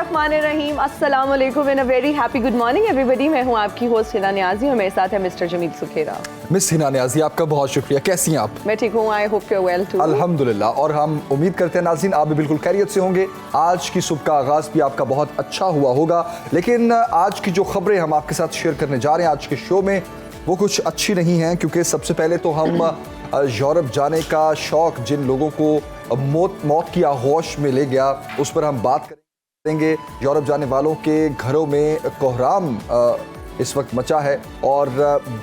बिस्मिल्लाहिर्रहमानिर्रहीम, अस्सलाम वालेकुम and a very happy good morning everybody. मैं हूं आपकी होस्ट हिना नियाजी और मेरे साथ है मिस्टर जमील सुखेरा। मिस हिना नियाजी, आपका बहुत शुक्रिया। कैसी हैं आप? मैं ठीक हूं, I hope you are well too. अल्हम्दुलिल्लाह, और हम उम्मीद करते हैं नाज़रीन आप भी बिल्कुल खैरियत से होंगे। आज की सुबह का आगाज़ भी आपका बहुत अच्छा हुआ होगा, लेकिन आज की जो खबरें हम आपके साथ शेयर करने जा रहे हैं आज के शो में वो कुछ अच्छी नहीं हैं, क्योंकि सबसे पहले तो हम यूरोप जाने का शौक़ जिन लोगों को मौत की आगोश में ले गया उस पर हम बात करेंगे। यूरोप जाने वालों के घरों में कोहराम इस वक्त मचा है और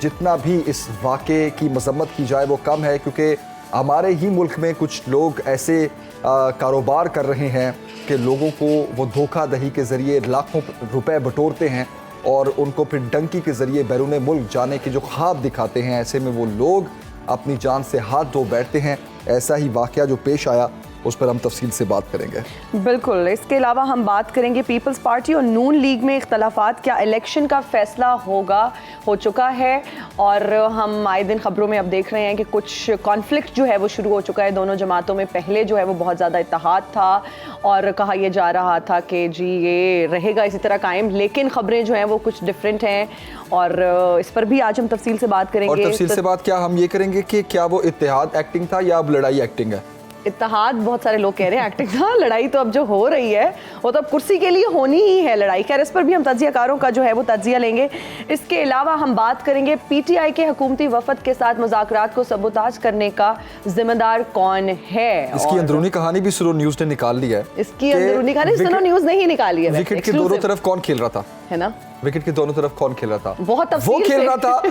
जितना भी इस वाक़े की मजम्मत की जाए वो कम है, क्योंकि हमारे ही मुल्क में कुछ लोग ऐसे कारोबार कर रहे हैं कि लोगों को वो धोखा दही के ज़रिए लाखों रुपए बटोरते हैं और उनको फिर डंकी के ज़रिए बैरून मुल्क जाने के जो ख्वाब दिखाते हैं, ऐसे में वो लोग अपनी जान से हाथ धो बैठते हैं। ऐसा ही वाक़या जो पेश आया उस पर हम तफसील से बात करेंगे। बिल्कुल, इसके अलावा हम बात करेंगे पीपल्स पार्टी और नून लीग में इख्तलाफात, क्या इलेक्शन का फैसला हो चुका है। और हम आए दिन खबरों में अब देख रहे हैं कि कुछ कॉन्फ्लिक्ट जो है वो शुरू हो चुका है दोनों जमातों में। पहले जो है वो बहुत ज़्यादा इत्तेहाद था और कहा यह जा रहा था कि जी ये रहेगा इसी तरह कायम, लेकिन खबरें जो हैं वो कुछ डिफरेंट हैं और इस पर भी आज हम तफसील से बात करेंगे। और तफसील से बात क्या हम ये करेंगे कि क्या वो इत्तेहाद एक्टिंग था या अब लड़ाई एक्टिंग है। इत्तेहाद बहुत सारे लोग कह रहे हैं एक्टिंग था, लड़ाई तो अब जो हो रही है वो तो अब कुर्सी के लिए होनी ही है लड़ाई। खैर इस पर भी हम तज्जियाकारों का जो है वो तज्जिया लेंगे। इसके अलावा हम बात करेंगे पीटीआई के हुकूमती वफद के साथ मुज़ाकरात को सबूताज करने का जिम्मेदार कौन है। इसकी अंदरूनी कहानी भी सुनो न्यूज़ ने निकाल ली है। इसकी अंदरूनी कहानी सुनो न्यूज़ ने ही निकाली है। विकेट के दोनों तरफ कौन खेल रहा था, है ना? विकेट के दोनों तरफ कौन खेल रहा था? बहुत वो खेल रहा था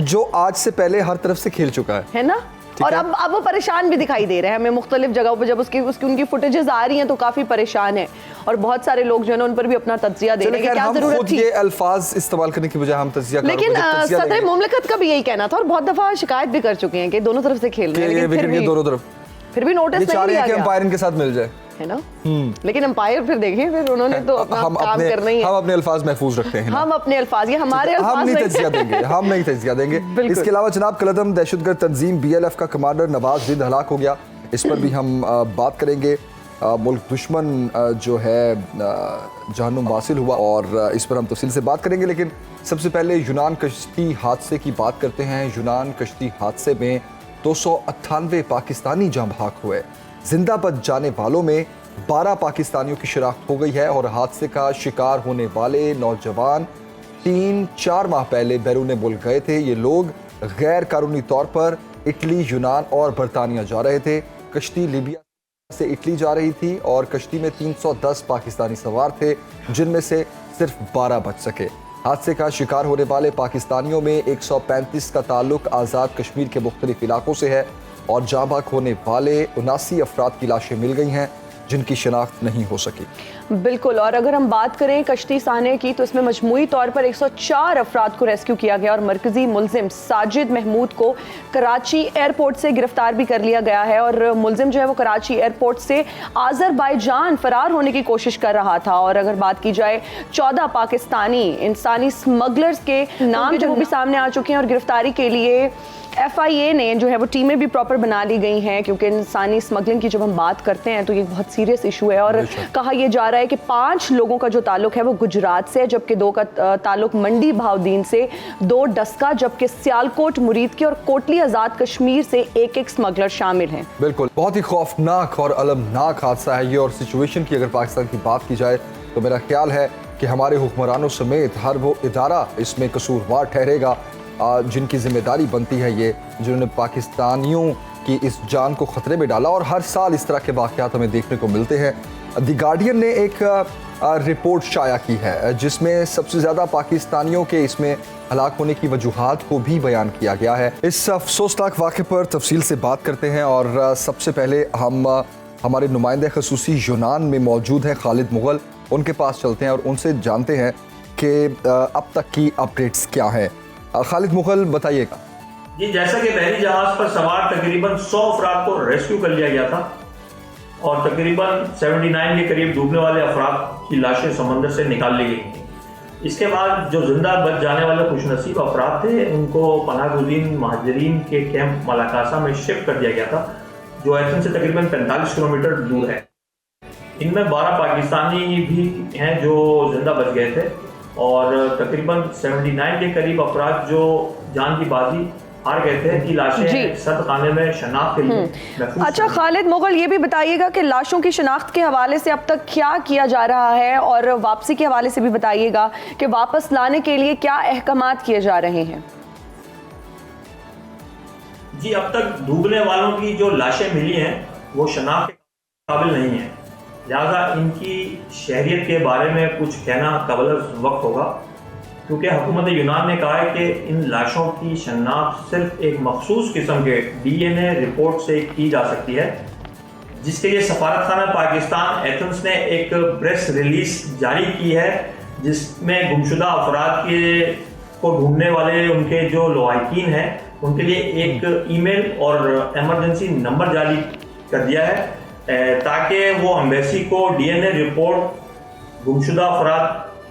जो आज से पहले हर तरफ से खेल चुका है ना? और अब वो परेशान भी दिखाई दे रहे हैं हमें मुख्तलिफ जगहों पर। जब उनकी फुटेजेस आ रही हैं तो काफी परेशान है और बहुत सारे लोग जो है ना उन पर भी अपना तज्जिया दे रहे हैं कि क्या जरूरत थी। ये अल्फाज इस्तेमाल करने की बजाय हम तज्जिया, लेकिन सदर मुमलकत का भी यही कहना था और बहुत दफा शिकायत भी कर चुके हैं कि दोनों तरफ से खेल रहे हैं, विकेट के दोनों तरफ फिर भी नोटिस नहीं लिया गया। अंपायर इनके साथ मिल जाए, है ना? लेकिन अंपायर फिर देखें, फिर उन्होंने तो अपना काम करना ही है। हम अपने अल्फाज महफूज रखते हैं, हम अपने अल्फाज, ये हमारे अल्फाज हम नहीं तज्जिया देंगे। इसके अलावा जनाब कलदम दहशतगर्द तंजीम BLF का कमांडर नवाज जिंद हलाक हो गया, इस पर भी हम बात करेंगे। मुल्क दुश्मन जो है जहन्नुम वासिल हुआ और इस पर हम तफसील से बात करेंगे। लेकिन सबसे पहले यूनान कश्ती हादसे की बात करते हैं। यूनान कश्ती हादसे में 298 पाकिस्तानी जाँ बहक हुए। जिंदा बच जाने वालों में 12 पाकिस्तानियों की शिनाख्त हो गई है और हादसे का शिकार होने वाले नौजवान 3-4 माह पहले बैरून मुल्क गए थे। ये लोग गैर कानूनी तौर पर इटली, यूनान और बरतानिया जा रहे थे। कश्ती लीबिया से इटली जा रही थी और कश्ती में 310 पाकिस्तानी सवार थे, जिनमें से सिर्फ 12 बच सके। हादसे का शिकार होने वाले पाकिस्तानियों में 135 का ताल्लुक आज़ाद कश्मीर के मुख्तलिफ इलाकों से है और जाँ बहक होने वाले 79 अफराद की लाशें मिल गई हैं जिनकी शिनाख्त नहीं हो सकी। बिल्कुल, और अगर हम बात करें कश्ती साने की तो इसमें मजमूई तौर पर 104 अफराद को रेस्क्यू किया गया और मरकजी मुलजिम साजिद महमूद को कराची एयरपोर्ट से गिरफ्तार भी कर लिया गया है। और मुलजिम जो है वो कराची एयरपोर्ट से आज़रबाईजान फरार होने की कोशिश कर रहा था। और अगर बात की जाए 14 पाकिस्तानी इंसानी स्मगलर्स के नाम जो भी सामने आ चुके हैं और गिरफ्तारी के लिए FIA ने जो है वो टीमें भी प्रॉपर बना ली गई हैं, क्योंकि इंसानी स्मगलिंग की जब हम बात करते हैं तो ये बहुत सीरियस इशू है। और कहा यह जा रहा है कि 5 लोगों का जो ताल्लुक है वो गुजरात से, जबकि 2 का ताल्लुक मंडी भावदीन से, 2 डस्का, जबकि सियालकोट मुरीद के और कोटली आज़ाद कश्मीर से एक स्मगलर शामिल हैं। बिल्कुल, बहुत ही खौफनाक और अलमनाक हादसा है ये। और सिचुएशन की अगर पाकिस्तान की बात की जाए तो मेरा ख्याल है कि हमारे हुक्मरानों समेत हर वो इदारा इसमें कसूरवार ठहरेगा जिनकी जिम्मेदारी बनती है ये, जिन्होंने पाकिस्तानियों की इस जान को ख़तरे में डाला। और हर साल इस तरह के वाक़यात हमें देखने को मिलते हैं। द गार्डियन ने एक रिपोर्ट शाया की है जिसमें सबसे ज़्यादा पाकिस्तानियों के इसमें हलाक होने की वजूहात को भी बयान किया गया है। इस अफसोसनाक वाक़े पर तफसील से बात करते हैं और सबसे पहले हम हमारे नुमाइंदे ख़ुसूसी यूनान में मौजूद हैं खालिद मुग़ल, उनके पास चलते हैं और उनसे जानते हैं कि अब तक की अपडेट्स क्या हैं। खालिद मुग़ल बताइएगा। जी, जैसा कि बहरी जहाज पर सवार तकरीबन 100 अफराद को रेस्क्यू कर लिया गया था और तकरीबन 79 के करीब डूबने वाले अफराद की लाशें समंदर से निकाल ली गई। इसके बाद जो जिंदा बच जाने वाले खुशनसीब अफराद थे उनको पनाहगुज़ीन महाजरीन के कैंप मलाकासा में शिफ्ट कर दिया गया था, जो एथेंस से तकरीबन 45 किलोमीटर दूर है। इनमें 12 पाकिस्तानी भी हैं जो जिंदा बच गए थे और तकरीबन 79 के करीब अफराद जो जान की बाजी हार गए थे की लाशें सख्त खाने में शनाख्त के लिए महफूज। अच्छा खालिद मुगल, ये भी बताइएगा कि लाशों की शनाख्त के हवाले से अब तक क्या किया जा रहा है और वापसी के हवाले से भी बताइएगा कि वापस लाने के लिए क्या अहकामात किए जा रहे हैं। जी, अब तक डूबने वालों की जो लाशें मिली हैं वो शनाख्त के काबिल नहीं है, लिहाजा इनकी शहरियत के बारे में कुछ कहना काबिल वक्त होगा, क्योंकि हुकूमत यूनान ने कहा है कि इन लाशों की शनाख्त सिर्फ एक मखसूस किस्म के DNA रिपोर्ट से की जा सकती है, जिसके लिए सफारत खाना पाकिस्तान एथेंस ने एक प्रेस रिलीज जारी की है, जिसमें गुमशुदा अफराद के को ढूंढने वाले उनके जो लवाहिकीन हैं उनके लिए एक ईमेल और इमरजेंसी नंबर जारी कर दिया है ताकि वो एम्बेसी को DNA रिपोर्ट, गुमशुदा अफराद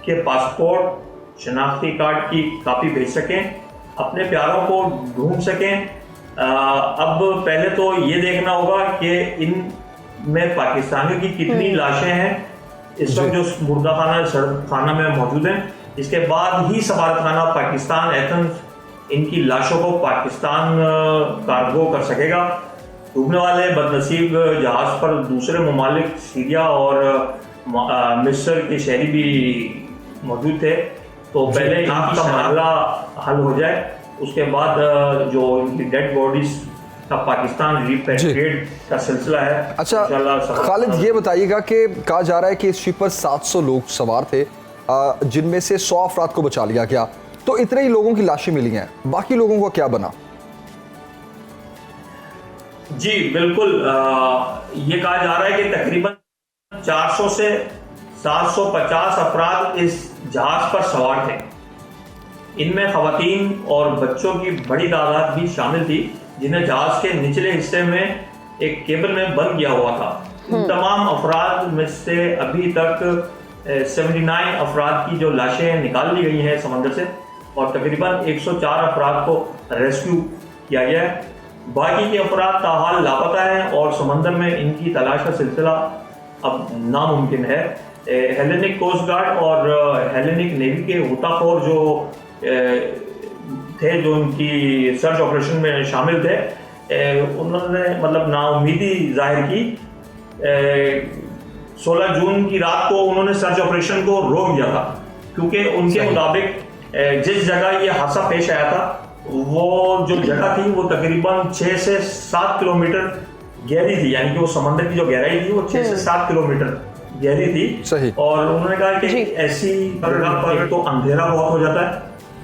के पासपोर्ट, शनाख्ती कार्ड की कापी भेज सकें, अपने प्यारों को ढूंढ सकें। अब पहले तो ये देखना होगा कि इन में पाकिस्तानियों की कितनी लाशें हैं इस वक्त जो मुर्दा खाना सड़क खाना में मौजूद हैं। इसके बाद ही सफारत खाना पाकिस्तान एथेंस इनकी लाशों को पाकिस्तान कार्गो कर सकेगा। डूबने वाले बदनसीब जहाज पर दूसरे ममालिक सीरिया और मिस्र के शहरी भी मौजूद थे, तो पहले इनका मामला हल हो जाए, उसके बाद जो इनकी डेड बॉडीज का पाकिस्तान रिपेट्रिएट का सिलसिला है। अच्छा खालिद, ये बताइएगा कि कहा जा रहा है कि इस शिप पर 700 लोग सवार थे, जिनमें से 100 अफराद को बचा लिया गया, तो इतने ही लोगों की लाशें मिली हैं, बाकी लोगों का क्या बना? जी बिल्कुल, ये कहा जा रहा है कि तकरीबन 400 से 750 अफराद इस जहाज पर सवार थे। इनमें खवातीन और बच्चों की बड़ी तादाद भी शामिल थी, जिन्हें जहाज के निचले हिस्से में एक केबल में बंद किया हुआ था। इन तमाम अफराद में से अभी तक 79 अफराद की जो लाशें निकाल ली गई हैं समंदर से और तकरीबन 104 अफराद को रेस्क्यू किया गया है। बाकी के अफराद ताहाल लापता हैं और समंदर में इनकी तलाश का सिलसिला अब नामुमकिन है। हेलेनिक कोस्ट गार्ड और हेलेनिक नेवी के गोताखोर जो थे, जो उनकी सर्च ऑपरेशन में शामिल थे, उन्होंने मतलब नाउमीदी जाहिर की। 16 जून की रात को उन्होंने सर्च ऑपरेशन को रोक दिया था, क्योंकि उनके मुताबिक जिस जगह ये हादसा पेश आया था वो जो जगह थी वो तकरीबन 6 से 7 किलोमीटर गहरी थी, यानी कि वो समंदर की जो गहराई थी वो 6 से 7 किलोमीटर गहरी थी। सही। और उन्होंने कहा कि ऐसी जगह पर तो अंधेरा बहुत हो जाता है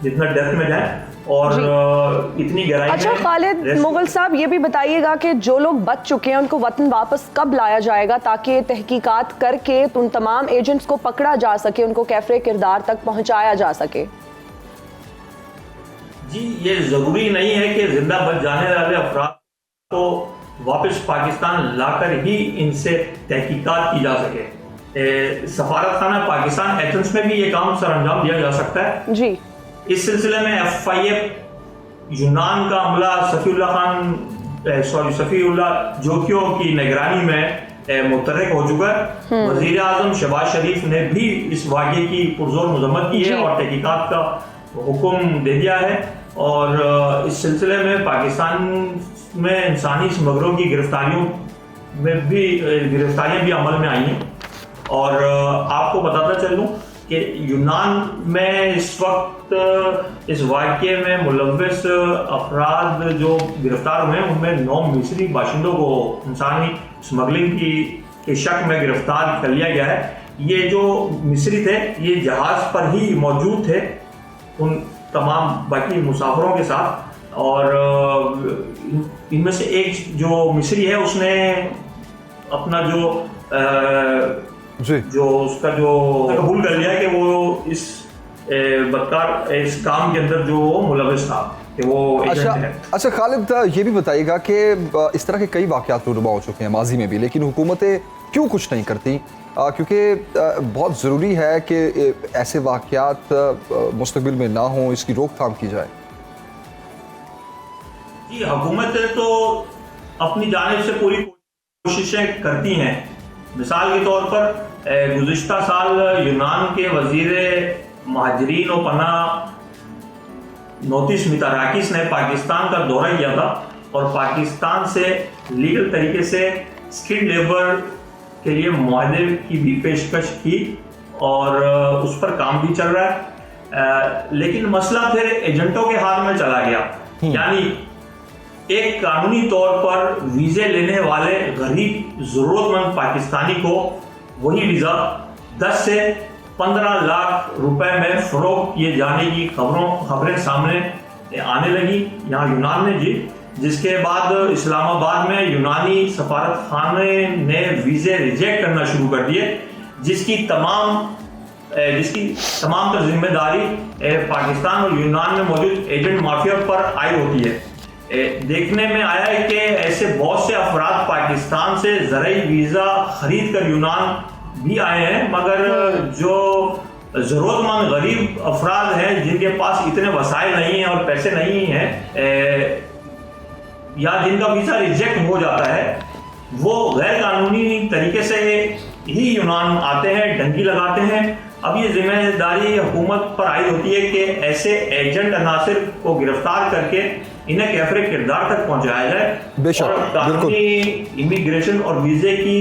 जितना डेप्थ में जाए, और इतनी गहराई। अच्छा खालिद मुगल साहब, ये भी बताइएगा कि जो लोग बच चुके हैं उनको वतन वापस कब लाया जाएगा, ताकि तहकीकात करके उन तमाम एजेंट्स को पकड़ा जा सके, उनको कैफरे किरदार तक पहुंचाया जा सके? जी, ये जरूरी नहीं है कि जिंदा बच जाने वाले अफराद को वापस पाकिस्तान लाकर ही इनसे तहकीकात की जा सके। सफारत खाना पाकिस्तान एथेंस में भी ये काम सरअंजाम दिया जा सकता है। जी, इस सिलसिले में FIF यूनान का अमला सफीउल्लाह जोकियो की निगरानी में मुतहर्रिक हो चुका है। वजीर आजम शहबाज शरीफ ने भी इस वाक़े की पुरजोर मजम्मत की है और तहकीकात का हुक्म दे दिया है, और इस सिलसिले में पाकिस्तान में इंसानी स्मगलरों की गिरफ्तारियां भी अमल में आई हैं। और आपको बताता चलूं कि यूनान में इस वक्त इस वाक़े में मुलव्वस अफराद जो गिरफ्तार हुए हैं उनमें 9 मिस्री बाशिंदों को इंसानी स्मगलिंग के शक में गिरफ्तार कर लिया गया है। ये जो मिस्री थे ये जहाज पर ही मौजूद थे उन तमाम बाकी मुसाफिरों के साथ, और इनमें से एक जो मिस्री है उसने अपना जो उसका जो कबूल कर लिया कि वो इस बदकार इस काम के अंदर जो मुलविस था कि वो एजेंट है। अच्छा खालिद, ये भी बताइएगा कि इस तरह के कई वाक़यात रूनुमा हो चुके हैं माजी में भी, लेकिन हुकूमतें क्यों कुछ नहीं करती? क्योंकि बहुत ज़रूरी है कि ऐसे वाक़यात मुस्तक़बिल में ना हो, इसकी रोकथाम की जाए। जी, हुकूमतें तो अपनी जानिब से पूरी कोशिशें करती हैं, मिसाल के तौर पर गुज़िश्ता साल यूनान के वज़ीर महाजरीन और पनाह नोटिस मिताराकिस ने पाकिस्तान का दौरा किया था और पाकिस्तान से लीगल तरीके से स्किल्ड लेबर के लिए मुआहदे की भी पेशकश की और उस पर काम भी चल रहा है। लेकिन मसला फिर एजेंटों के हाथ में चला गया, यानी एक कानूनी तौर पर वीज़े लेने वाले गरीब ज़रूरतमंद पाकिस्तानी को वही वीज़ा 10 से 15 लाख रुपए में फ़रोख्त किए जाने की खबरें सामने आने लगी यहाँ यूनान में जी, जिसके बाद इस्लामाबाद में यूनानी सफारत खाने ने वीज़े रिजेक्ट करना शुरू कर दिए, जिसकी तमाम तर जिम्मेदारी पाकिस्तान और यूनान में मौजूद एजेंट माफिया पर आई होती है। देखने में आया है कि ऐसे बहुत से अफराद पाकिस्तान से ज़रूरी वीज़ा खरीद कर यूनान भी आए हैं, मगर जो ज़रूरतमंद गरीब अफराद हैं जिनके पास इतने वसाइल नहीं हैं और पैसे नहीं हैं या जिनका वीज़ा रिजेक्ट हो जाता है, वो गैर कानूनी तरीके से ही यूनान आते हैं, डंकी लगाते हैं। अब ये जिम्मेदारी हुकूमत पर आई होती है कि ऐसे एजेंट अनासिर को गिरफ्तार करके इन्हें कैफरे किरदार तक पहुंचाया जाए और कानूनी इमिग्रेशन और वीज़े की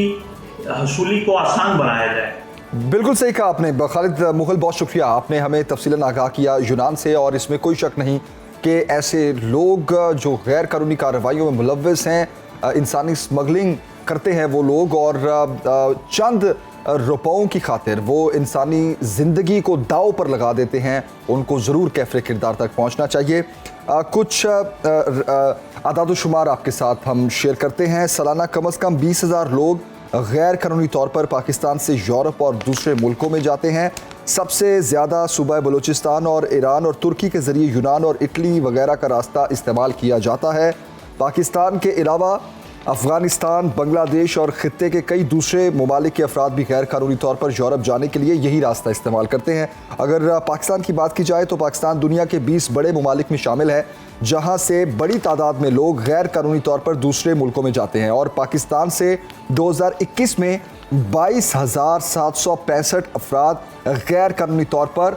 हसूली को आसान बनाया जाए। बिल्कुल सही कहा आपने खालिद मुगल, बहुत शुक्रिया, आपने हमें तफसीलन आगाह किया यूनान से। और इसमें कोई शक नहीं कि ऐसे लोग जो गैर कानूनी कार्रवाइयों में मुलव्वस हैं, इंसानी स्मगलिंग करते हैं वो लोग, और चंद रुपयों की खातिर वो इंसानी ज़िंदगी को दाव पर लगा देते हैं, उनको ज़रूर कैफरे किरदार तक पहुंचना चाहिए। कुछ आदाद शुमार आपके साथ हम शेयर करते हैं। सालाना कम से कम 20,000 लोग गैर कानूनी तौर पर पाकिस्तान से यूरोप और दूसरे मुल्कों में जाते हैं। सबसे ज़्यादा सूबा बलूचिस्तान और ईरान और तुर्की के ज़रिए यूनान और इटली वगैरह का रास्ता इस्तेमाल किया जाता है। पाकिस्तान के अलावा अफ़गानिस्तान, बांग्लादेश और ख़ित्ते के कई दूसरे ममालिक के अफराद भी गैर कानूनी तौर पर यूरोप जाने के लिए यही रास्ता इस्तेमाल करते हैं। अगर पाकिस्तान की बात की जाए तो पाकिस्तान दुनिया के 20 बड़े ममालिक में शामिल है जहां से बड़ी तादाद में लोग गैर कानूनी तौर पर दूसरे मुल्कों में जाते हैं। और पाकिस्तान से 2021 में 22,765 अफराद गैर कानूनी तौर पर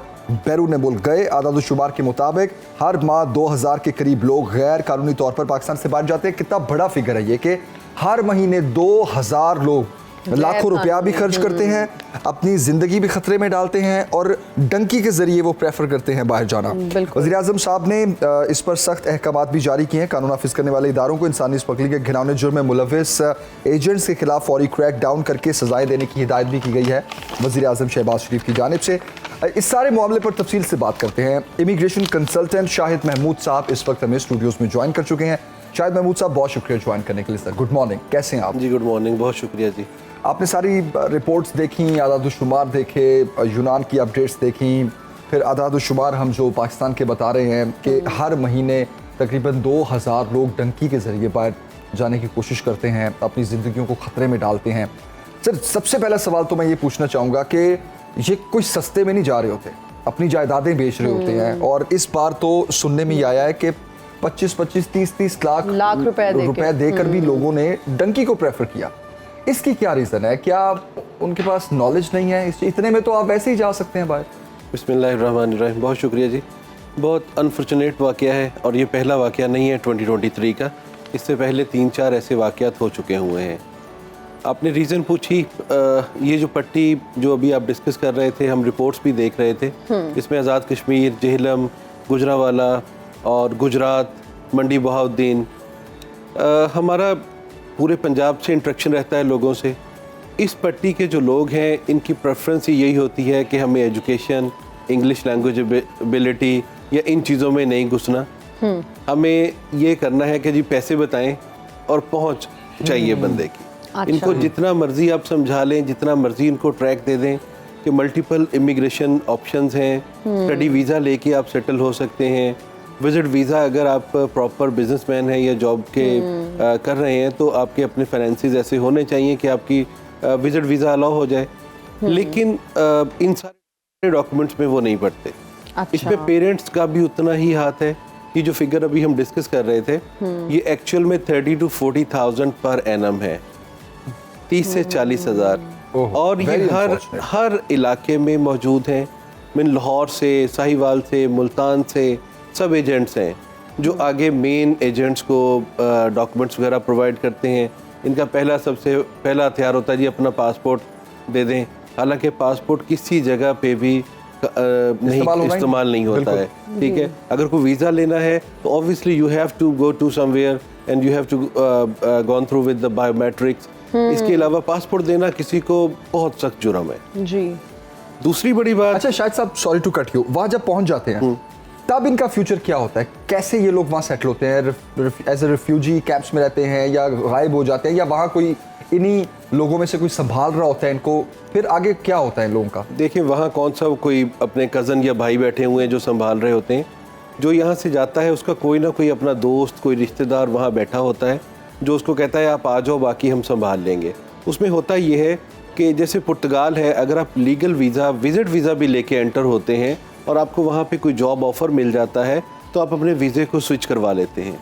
बैरून मुल्क गए। आदाद शुमार के मुताबिक हर माह 2,000 के करीब लोग गैर कानूनी तौर पर पाकिस्तान से बाहर जाते हैं। कितना बड़ा फिगर है ये कि हर महीने 2,000 लोग लाखों रुपया भी खर्च करते हैं, अपनी ज़िंदगी भी ख़तरे में डालते हैं और डंकी के ज़रिए वो प्रेफर करते हैं बाहर जाना। वज़ीर आज़म साहब ने इस पर सख्त अहकामात भी जारी किए हैं। कानून नाफिज करने वाले इदारों को इंसानी स्मगलिंग के घिनौने जुर्म में मुलव्वस एजेंट्स के खिलाफ फौरी क्रैक डाउन करके सजाएं देने की हिदायत भी की गई है वज़ीर आज़म शहबाज शरीफ की जानिब से। इस सारे मामले पर तफसील से बात करते हैं। इमिग्रेशन कंसल्टेंट शाहिद महमूद साहब इस वक्त हमें स्टूडियोज़ में ज्वाइन कर चुके हैं। शाहिद महमूद साहब, बहुत शुक्रिया ज्वाइन करने के लिए सर। गुड मॉर्निंग, कैसे हैं आप? जी गुड मॉर्निंग, बहुत शुक्रिया जी। आपने सारी रिपोर्ट्स देखी, आदाद शुमार देखे, यूनान की अपडेट्स देखी, फिर आदाद शुमार हम जो पाकिस्तान के बता रहे हैं कि हर महीने तकरीबन 2,000 लोग डंकी के ज़रिए बाहर जाने की कोशिश करते हैं, अपनी ज़िंदगियों को ख़तरे में डालते हैं। सर, सबसे पहला सवाल तो मैं ये पूछना चाहूँगा कि ये कोई सस्ते में नहीं जा रहे होते, अपनी जायदादें बेच रहे होते हैं। और इस बार तो सुनने में ये आया है कि 25-25, 30-30 लाख रुपए देकर भी लोगों ने डंकी को प्रेफर किया। इसकी क्या रीज़न है? क्या उनके पास नॉलेज नहीं है? इतने में तो आप वैसे ही जा सकते हैं बाहर। बिस्मिल्लाहिर्रहमानिर्रहीम, बहुत शुक्रिया जी। बहुत अनफॉर्चुनेट वाक़या है और ये पहला वाक़या नहीं है 2023 का, इससे पहले 3-4 ऐसे वाक़यात हो चुके हुए हैं। आपने रीज़न पूछी, ये जो पट्टी जो अभी आप डिस्कस कर रहे थे, हम रिपोर्ट्स भी देख रहे थे, इसमें आज़ाद कश्मीर, जेहलम, गुजरांवाला और गुजरात, मंडी बहाउद्दीन, हमारा पूरे पंजाब से इंटरेक्शन रहता है लोगों से। इस पट्टी के जो लोग हैं इनकी प्रेफरेंस ही यही होती है कि हमें एजुकेशन, इंग्लिश लैंग्वेज एबिलिटी या इन चीज़ों में नहीं घुसना, हमें ये करना है कि जी पैसे बताएं और पहुंच चाहिए बंदे की। अच्छा। इनको जितना मर्जी आप समझा लें, जितना मर्जी इनको ट्रैक दे दें कि मल्टीपल इमिग्रेशन ऑप्शंस हैं, स्टडी वीज़ा लेके आप सेटल हो सकते हैं, विजिट वीज़ा अगर आप प्रॉपर बिजनेसमैन हैं या जॉब के कर रहे हैं तो आपके अपने फाइनेंसेस ऐसे होने चाहिए कि आपकी विजिट वीज़ा अलाउ हो जाए। लेकिन इन सारे डॉक्यूमेंट्स में वो नहीं पड़ते। अच्छा। इसमें पेरेंट्स का भी उतना ही हाथ है। ये जो फिगर अभी हम डिस्कस कर रहे थे, ये एक्चुअल में 30,000 to 40,000 पर एनम है। 30 से 40 हज़ार, ओह, और ये very हर unfortunate. हर इलाके में मौजूद हैं। मैं लाहौर से, साहिवाल से, मुल्तान से सब एजेंट्स हैं जो आगे मेन एजेंट्स को डॉक्यूमेंट्स वगैरह प्रोवाइड करते हैं। इनका सबसे पहला हथियार होता है जी अपना पासपोर्ट दे दें, हालांकि पासपोर्ट किसी जगह पे भी इस्तेमाल नहीं होता है, ठीक है। अगर कोई वीज़ा लेना है तो obviously you have to go to somewhere and you have to gone through with the biometrics. इसके अलावा पासपोर्ट देना किसी को बहुत सख्त जुर्म है जी। दूसरी बड़ी बात, अच्छा शायद साहब, सॉरी टू कट यू, वहाँ जब पहुँच जाते हैं तब इनका फ्यूचर क्या होता है? कैसे ये लोग वहाँ सेटल होते हैं? एज ए रिफ्यूजी कैंप्स में रहते हैं या गायब हो जाते हैं, या वहाँ कोई इन्हीं लोगों में से कोई संभाल रहा होता है इनको? फिर आगे क्या होता है इन लोगों का? देखिए वहाँ कौन सा कोई अपने कज़न या भाई बैठे हुए हैं जो संभाल रहे होते हैं। जो यहाँ से जाता है उसका कोई ना कोई अपना दोस्त, कोई रिश्तेदार वहाँ बैठा होता है जो उसको कहता है आप आ जाओ, बाकी हम संभाल लेंगे। उसमें होता ये है कि जैसे पुर्तगाल है, अगर आप लीगल वीज़ा, विजिट वीज़ा भी लेके एंटर होते हैं और आपको वहाँ पे कोई जॉब ऑफ़र मिल जाता है तो आप अपने वीज़े को स्विच करवा लेते हैं।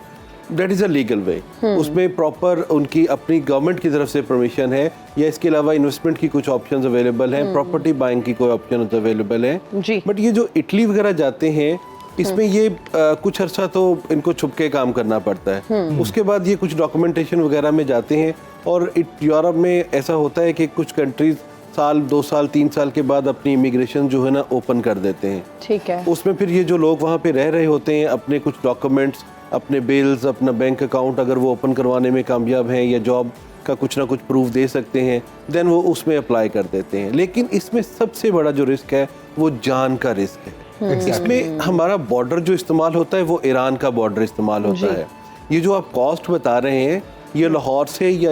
That is a legal way. उसमें प्रॉपर उनकी अपनी गवर्नमेंट की तरफ से परमिशन है, या इसके अलावा इन्वेस्टमेंट की कुछ ऑप्शंस अवेलेबल हैं, प्रॉपर्टी बाइंग की कोई ऑप्शन अवेलेबल है जी। बट ये जो इटली वगैरह जाते हैं इसमें ये कुछ अर्सा तो इनको छुप के काम करना पड़ता है। उसके बाद ये कुछ डॉक्यूमेंटेशन वगैरह में जाते हैं, और यूरोप में ऐसा होता है कि कुछ कंट्रीज साल, 2 साल, 3 साल के बाद अपनी इमिग्रेशन जो है ना ओपन कर देते हैं। ठीक है। उसमें फिर ये जो लोग वहाँ पे रह रहे होते हैं अपने कुछ डॉक्यूमेंट्स, अपने बिल्स, अपना बैंक अकाउंट अगर वो ओपन करवाने में कामयाब हैं या जॉब का कुछ ना कुछ प्रूफ दे सकते हैं, देन वो उसमें अप्लाई कर देते हैं। लेकिन इसमें सबसे बड़ा जो रिस्क है वो जान का रिस्क है। इसमें हमारा बॉर्डर जो इस्तेमाल होता है वो ईरान का बॉर्डर इस्तेमाल होता है। ये जो आप कॉस्ट बता रहे हैं ये लाहौर से या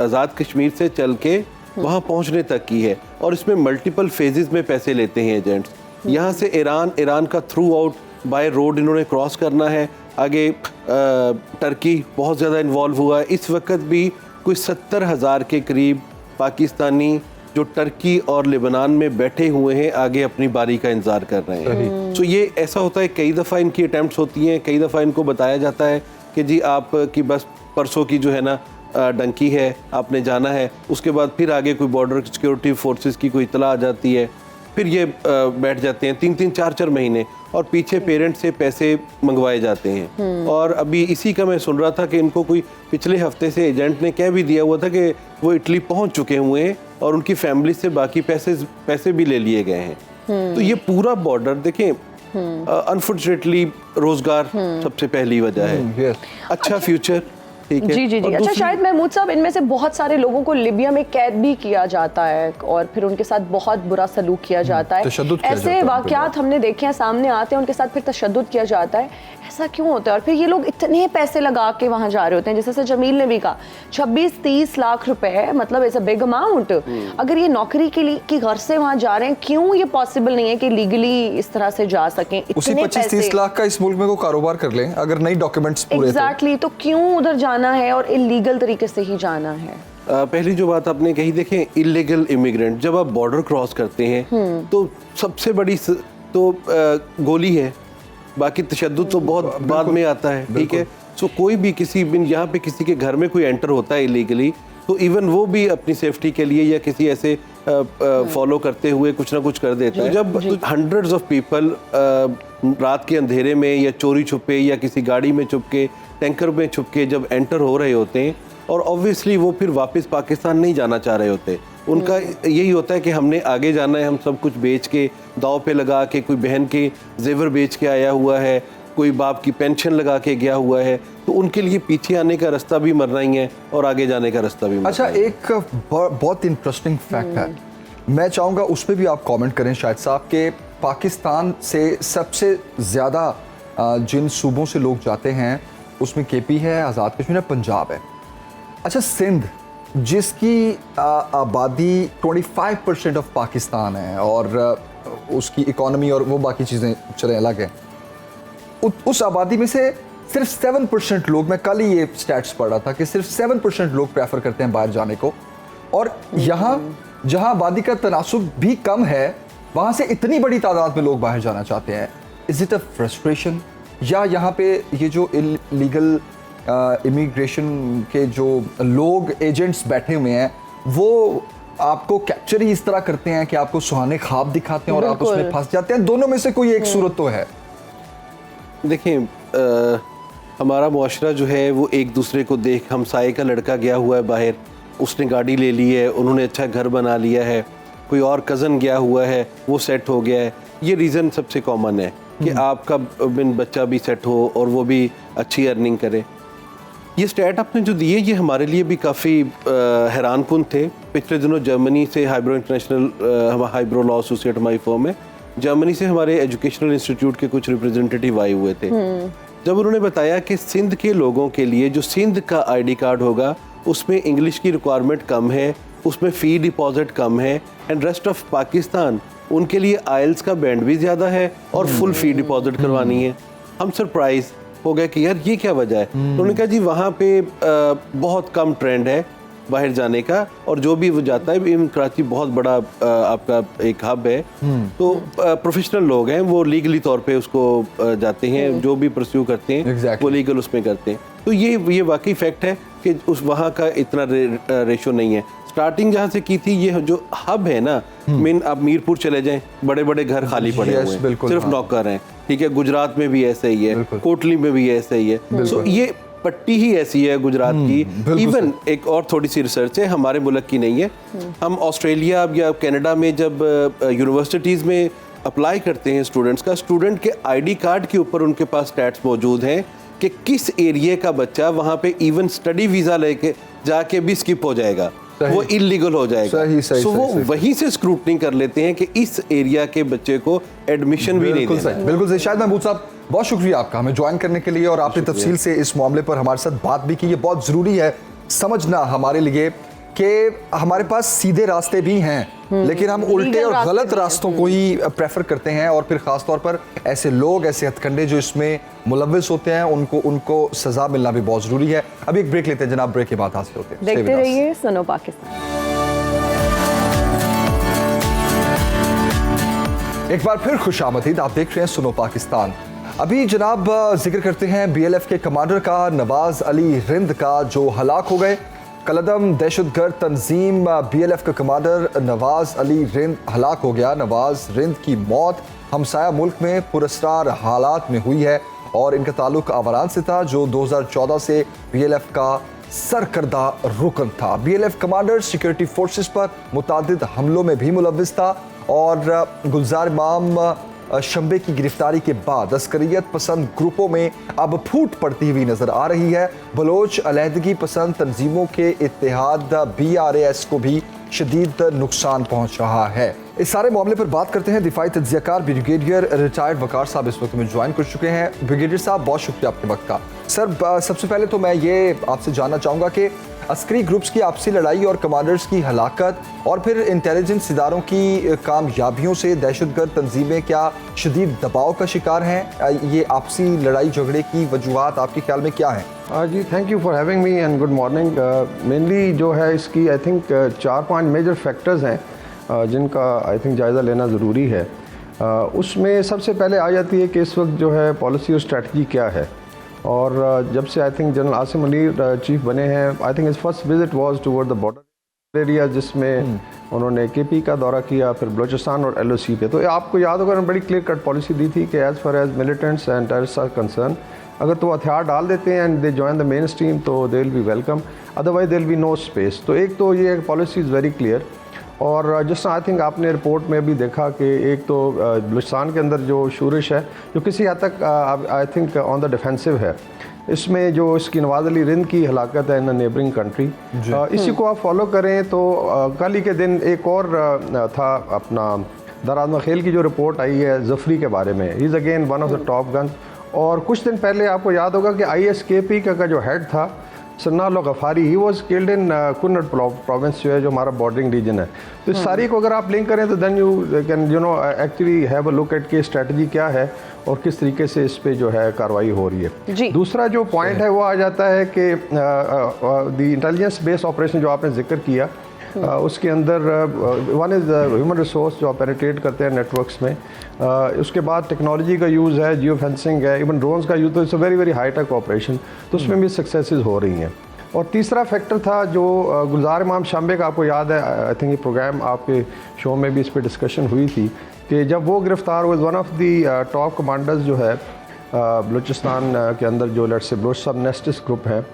आज़ाद कश्मीर से चल के वहाँ पहुँचने तक की है, और इसमें मल्टीपल फेजेस में पैसे लेते हैं एजेंट्स। यहाँ से ईरान का थ्रू आउट बाय रोड इन्होंने क्रॉस करना है। आगे टर्की बहुत ज़्यादा इन्वॉल्व हुआ है। इस वक्त भी कोई 70,000 के करीब पाकिस्तानी जो टर्की और लेबनान में बैठे हुए हैं आगे अपनी बारी का इंतज़ार कर रहे हैं। तो ये ऐसा होता है, कई दफ़ा इनकी अटैम्प्ट्स होती हैं, कई दफ़ा इनको बताया जाता है कि जी आपकी बस परसों की जो है ना डंकी है, आपने जाना है। उसके बाद फिर आगे कोई बॉर्डर सिक्योरिटी फोर्सेस की कोई इतला आ जाती है, फिर ये बैठ जाते हैं 3-3, 4-4 महीने, और पीछे पेरेंट्स से पैसे मंगवाए जाते हैं। और अभी इसी का मैं सुन रहा था कि इनको कोई पिछले हफ्ते से एजेंट ने कह भी दिया हुआ था कि वो इटली पहुंच चुके हुए हैं और उनकी फैमिली से बाकी पैसे भी ले लिए गए हैं। तो ये पूरा बॉर्डर देखें, अनफॉर्चुनेटली रोजगार सबसे पहली वजह है। अच्छा फ्यूचर, ठीक है। जी जी जी। अच्छा शायद महमूद साहब, इनमें से बहुत सारे लोगों को लिबिया में कैद भी किया जाता है और फिर उनके साथ बहुत बुरा सलूक किया जाता है। ऐसे वाकयात हमने देखे हैं, सामने आते हैं, उनके साथ फिर तशद्दुद किया जाता है। ऐसा क्यों होता है? और फिर ये लोग इतने पैसे लगा के वहाँ जा रहे होते हैं, जैसे जमील ने भी कहा 26-30 लाख रुपए, मतलब इट्स अ बिग अमाउंट। अगर ये नौकरी के लिए की घर से वहाँ जा रहे हैं, क्यों ये पॉसिबल नहीं है कि लीगली इस तरह से जा सकें? उसी 25-30 लाख का इस मुल्क में को कारोबार कर लें अगर नई डॉक्यूमेंट्स पूरे। एग्जैक्टली, तो क्यों उधर जाना है और इलीगल तरीके से ही जाना है? पहली जो बात आपने कही, देखें इलीगल इमिग्रेंट जब आप बॉर्डर क्रॉस करते हैं तो सबसे बड़ी तो गोली है, बाकी तशद्दुद तो बहुत बाद में आता है, ठीक है। सो कोई भी किसी यहाँ पे किसी के घर में कोई एंटर होता है इलीगली, तो इवन वो भी अपनी सेफ्टी के लिए या किसी ऐसे फॉलो करते हुए कुछ ना कुछ कर देते हैं। जब हंड्रेड्स ऑफ पीपल रात के अंधेरे में या चोरी छुपे या किसी गाड़ी में छुप के, टैंकर में छुप के जब एंटर हो रहे होते हैं, और ऑब्वियसली वो फिर वापस पाकिस्तान नहीं जाना चाह रहे होते, उनका यही होता है कि हमने आगे जाना है, हम सब कुछ बेच के दाव पे लगा के, कोई बहन के जेवर बेच के आया हुआ है, कोई बाप की पेंशन लगा के गया हुआ है, तो उनके लिए पीछे आने का रास्ता भी मरना ही है और आगे जाने का रास्ता भी मरना। अच्छा, एक बहुत इंटरेस्टिंग फैक्ट है, मैं चाहूँगा उस पर भी आप कमेंट करें शायद साहब, के पाकिस्तान से सबसे ज़्यादा जिन सूबों से लोग जाते हैं उसमें केपी है, आज़ाद कश्मीर है, पंजाब है। अच्छा, सिंध जिसकी आबादी 25% ऑफ पाकिस्तान है और उसकी इकोनॉमी और वो बाकी चीज़ें चलें अलग हैं, उस आबादी में से सिर्फ 7% लोग, मैं कल ही ये स्टैट्स पढ़ रहा था कि सिर्फ 7% लोग प्रेफर करते हैं बाहर जाने को, और यहाँ जहाँ आबादी का तनासुब भी कम है वहाँ से इतनी बड़ी तादाद में लोग बाहर जाना चाहते हैं। इज इट अ फ्रस्ट्रेशन, या यहाँ पे ये जो इलीगल इमिग्रेशन के जो लोग एजेंट्स बैठे हुए हैं वो आपको कैप्चर ही इस तरह करते हैं कि आपको सुहाने ख्वाब दिखाते हैं और आप उसमें फंस जाते हैं। दोनों में से कोई एक सूरत तो है। देखिए हमारा मुआशरा जो है वो एक दूसरे को देख, हमसाये का लड़का गया हुआ है बाहर, उसने गाड़ी ले ली है, उन्होंने अच्छा घर बना लिया है, कोई और कज़न गया हुआ है वो सेट हो गया है, ये रीज़न सबसे कॉमन है कि आपका बिन बच्चा भी सेट हो और वो भी अच्छी अर्निंग करे। ये स्टैट आपने जो दिए ये हमारे लिए भी काफ़ी हैरानकुन थे। पिछले दिनों जर्मनी से eyebrow international eyebrow law associate हमारी फर्म है, जर्मनी से हमारे एजुकेशनल इंस्टीट्यूट के कुछ रिप्रेजेंटेटिव आए हुए थे। जब उन्होंने बताया कि सिंध के लोगों के लिए जो सिंध का आईडी कार्ड होगा उसमें इंग्लिश की रिक्वायरमेंट कम है, उसमें फ़ी डिपॉजिट कम है, एंड रेस्ट ऑफ पाकिस्तान उनके लिए आइल्स का बैंड भी ज़्यादा है और फुल फ़ी डिपॉजिट करवानी है। हम सरप्राइज हो गए कि यार ये क्या वजह है। तो उन्होंने कहा जी वहाँ पे बहुत कम ट्रेंड है बाहर जाने का, और जो भी वो जाता है, इवन कराची बहुत बड़ा आपका एक हब है, तो प्रोफेशनल लोग हैं वो लीगली तौर पे उसको जाते हैं, जो भी परस्यू करते हैं वो लीगल उसमें करते हैं। तो ये वाकई फैक्ट है कि उस वहाँ का इतना रेशो नहीं है। स्टार्टिंग जहाँ से की थी, ये जो हब है ना, मेन आप मीरपुर चले जाएं, बड़े बड़े घर खाली पड़े हुए हैं, सिर्फ नौकर हैं, ठीक है। गुजरात में भी ऐसा ही है, कोटली में भी ऐसा ही है। सो ये पट्टी ही ऐसी है गुजरात की। इवन एक और थोड़ी सी रिसर्च है, हमारे मुल्क की नहीं है। हम ऑस्ट्रेलिया या कनाडा में जब यूनिवर्सिटीज़ में अप्लाई करते हैं स्टूडेंट्स का, स्टूडेंट के आईडी कार्ड के ऊपर उनके पास स्टैट्स मौजूद हैं कि किस एरिया का बच्चा वहाँ पे इवन स्टडी वीज़ा लेके जाके भी स्किप हो जाएगा, वो इलीगल हो जाएगा। सो वो वहीं से स्क्रूटनी कर लेते हैं कि इस एरिया के बच्चे को एडमिशन भी नहीं देना। बिल्कुल सही। शायद महमूद साहब बहुत शुक्रिया आपका हमें ज्वाइन करने के लिए, और आपने तफसील से इस मामले पर हमारे साथ बात भी की। ये बहुत ज़रूरी है समझना हमारे लिए कि हमारे पास सीधे रास्ते भी हैं, लेकिन हम उल्टे और गलत रास्तों को ही प्रेफर करते हैं, और फिर ख़ास तौर पर ऐसे लोग, ऐसे हथकंडे जो इसमें मुलव्विस होते हैं, उनको सज़ा मिलना भी बहुत ज़रूरी है। अभी एक ब्रेक लेते हैं जनाब, ब्रेक के बाद हासिल होते हैं। देखते रहिए सुनो पाकिस्तान। एक बार फिर खुशामदीद, आप देख रहे हैं सुनो पाकिस्तान। अभी जनाब जिक्र करते हैं BLF के कमांडर का, नवाज अली रिंद का, जो हलाक हो गए। कलदम दहशतगर्द तंजीम BLF का कमांडर नवाज अली रिंद हलाक हो गया। नवाज रिंद की मौत हमसाया मुल्क में पुरस्कार हालात में हुई है, और इनका ताल्लुक आवारान से था, जो 2014 से BLF का सरकर्दा रुकन था। BLF कमांडर सिक्योरिटी फोर्सेस पर मुतादिद हमलों में भी मुलव्विस था, और गुलजार इमाम शंबे की गिरफ्तारी के बाद अस्करियत पसंद ग्रुपों में अब फूट पड़ती हुई नजर आ रही है। बलोच अलहदगी पसंद तंजीमों के इत्तेहाद BRAS को भी शदीद नुकसान पहुंच रहा है। इस सारे मामले पर बात करते हैं। दिफाई तज्ज़ियाकार ब्रिगेडियर रिटायर्ड वकार साहब इस वक्त में ज्वाइन कर चुके हैं। ब्रिगेडियर साहब बहुत शुक्रिया आपके वक्त का। सर सबसे पहले तो मैं ये आपसे जानना चाहूँगा कि अस्करी ग्रुप्स की आपसी लड़ाई और कमांडर्स की हलाकत, और फिर इंटेलिजेंस इदारों की कामयाबियों से दहशतगर्द तंजीमें क्या शदीद दबाव का शिकार हैं? ये आपसी लड़ाई झगड़े की वजूहात आपके ख्याल में क्या हैं? जी thank you for having me and good morning. Mainly जो है इसकी आई थिंक 4-5 मेजर फैक्टर्स हैं जिनका आई थिंक जायज़ा लेना ज़रूरी है। उसमें सबसे पहले आ जाती है कि इस वक्त जो है पॉलिसी और स्ट्रेटजी क्या है, और जब से I think general Asim Munir chief बने हैं, I think his first visit was toward the border area, जिसमें उन्होंने KP का दौरा किया, फिर बलोचिस्तान और LOC पे। तो आपको याद होगा उन्होंने बड़ी क्लियर कट पॉलिसी दी थी कि as far as militants and terrorist are concern, अगर तो हथियार डाल देते हैं and they join the mainstream तो they will be welcome, otherwise they will be no space. तो एक तो ये पॉलिसी इज़ वेरी क्लियर, और जिस आई थिंक आपने रिपोर्ट में भी देखा कि एक तो बलूचिस्तान के अंदर जो शूरिश है जो किसी हद तक I think on the defensive है, इसमें जो इसकी नवाज अली रिंद की हलाकत है इन नेबरिंग कंट्री, इसी को आप फॉलो करें तो कल ही के दिन एक और था अपना दराज़ खेल की जो रिपोर्ट आई है जफरी के बारे में, he is again one of the top gun. और कुछ दिन पहले आपको याद होगा कि ISKP का जो हेड था Sanaullah Ghaffari, he was killed in Kunar province जो है, जो हमारा बॉर्डरिंग रीजन है। तो इस सारी को अगर आप लिंक करें तो then you can actually have a look at के स्ट्रेटजी क्या है और किस तरीके से इस पे जो है कार्रवाई हो रही है। दूसरा जो पॉइंट है वो आ जाता है कि द इंटेलिजेंस बेस्ड ऑपरेशन जो आपने जिक्र किया, उसके अंदर वन इज़ ह्यूमन रिसोर्स जो ऑपरेट करते हैं नेटवर्क्स में, उसके बाद टेक्नोलॉजी का यूज़ है, जियो फेंसिंग है, इवन ड्रोन्स का यूज़, तो it's a very very high tech operation, तो उसमें भी सक्सेसेस हो रही हैं। और तीसरा फैक्टर था जो गुलजार इमाम शाम्बे का, आपको याद है, आई थिंक ये प्रोग्राम आपके शो में भी इस पर डिस्कशन हुई थी कि जब वो गिरफ़्तार हुए, one of the top commanders जो है बलूचिस्तान के अंदर जो लेट्स से बलोच सब नेस्टिस ग्रुप है,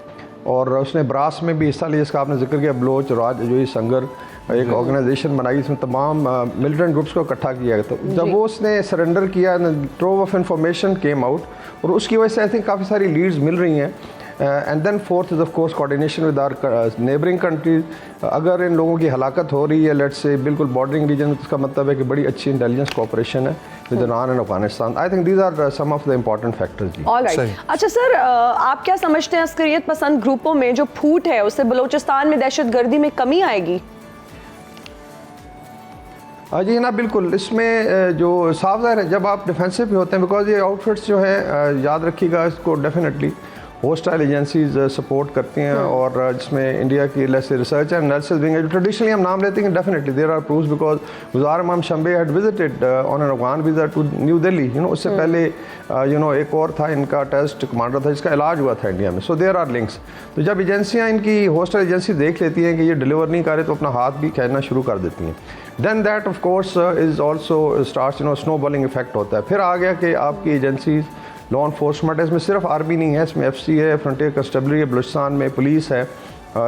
और उसने ब्रास में भी हिस्सा लिया, जिसका आपने जिक्र किया, बलोच राज जो ही संगर एक ऑर्गेनाइजेशन बनाई, इसमें तमाम मिलिटेंट ग्रुप्स को इकट्ठा किया गया। तो जब वो उसने सरेंडर किया, trove of information came out, और उसकी वजह से आई थिंक काफ़ी सारी लीड्स मिल रही हैं। And then fourth is of course coordination with our neighbouring countries. अगर इन लोगों की हलाकत हो रही है लेट्स से बिल्कुल बॉर्डरिंग रीजन में, तो इसका मतलब है कि बड़ी अच्छी इंटेलिजेंस कोऑपरेशन है with Iran and Afghanistan. I think these are some of the important factors जी। ऑलराइट, अच्छा सर, आप क्या समझते हैं अस्करियत पसंद ग्रुपों में जो फूट है उससे बलूचिस्तान में दहशतगर्दी में कमी आएगी? जी ना, बिल्कुल। इसमें जो साफ ज़ाहिर है, जब आप डिफेंसिव पे होते हैं, बिकॉज ये आउटफिट्स जो है, याद रखिएगा इसको, डेफिनेटली होस्टाइल एजेंसीज सपोर्ट करती हैं, और जिसमें इंडिया की let's research and analysis wing है, जो ट्रेडिशनली हम नाम लेते हैं, definitely there are proofs, because Gulzar Imam Shambe had visited on an Afghan visa to New Delhi, उससे पहले एक और था इनका टेस्ट कमांडर था जिसका इलाज हुआ था इंडिया में। So there are links. तो जब एजेंसियाँ इनकी होस्टाइल एजेंसी देख लेती हैं कि ये डिलीवर नहीं कर रहे, तो अपना हाथ भी खींचना शुरू कर देती हैं। Then that of course is also starts snowballing effect होता है। फिर आ गया कि आपकी एजेंसीज लॉ इन्फोर्समेंट है, इसमें सिर्फ आर्मी नहीं है, इसमें FC है, फ्रंटियर कंस्टेबलरी है, बलूचिस्तान में पुलिस है,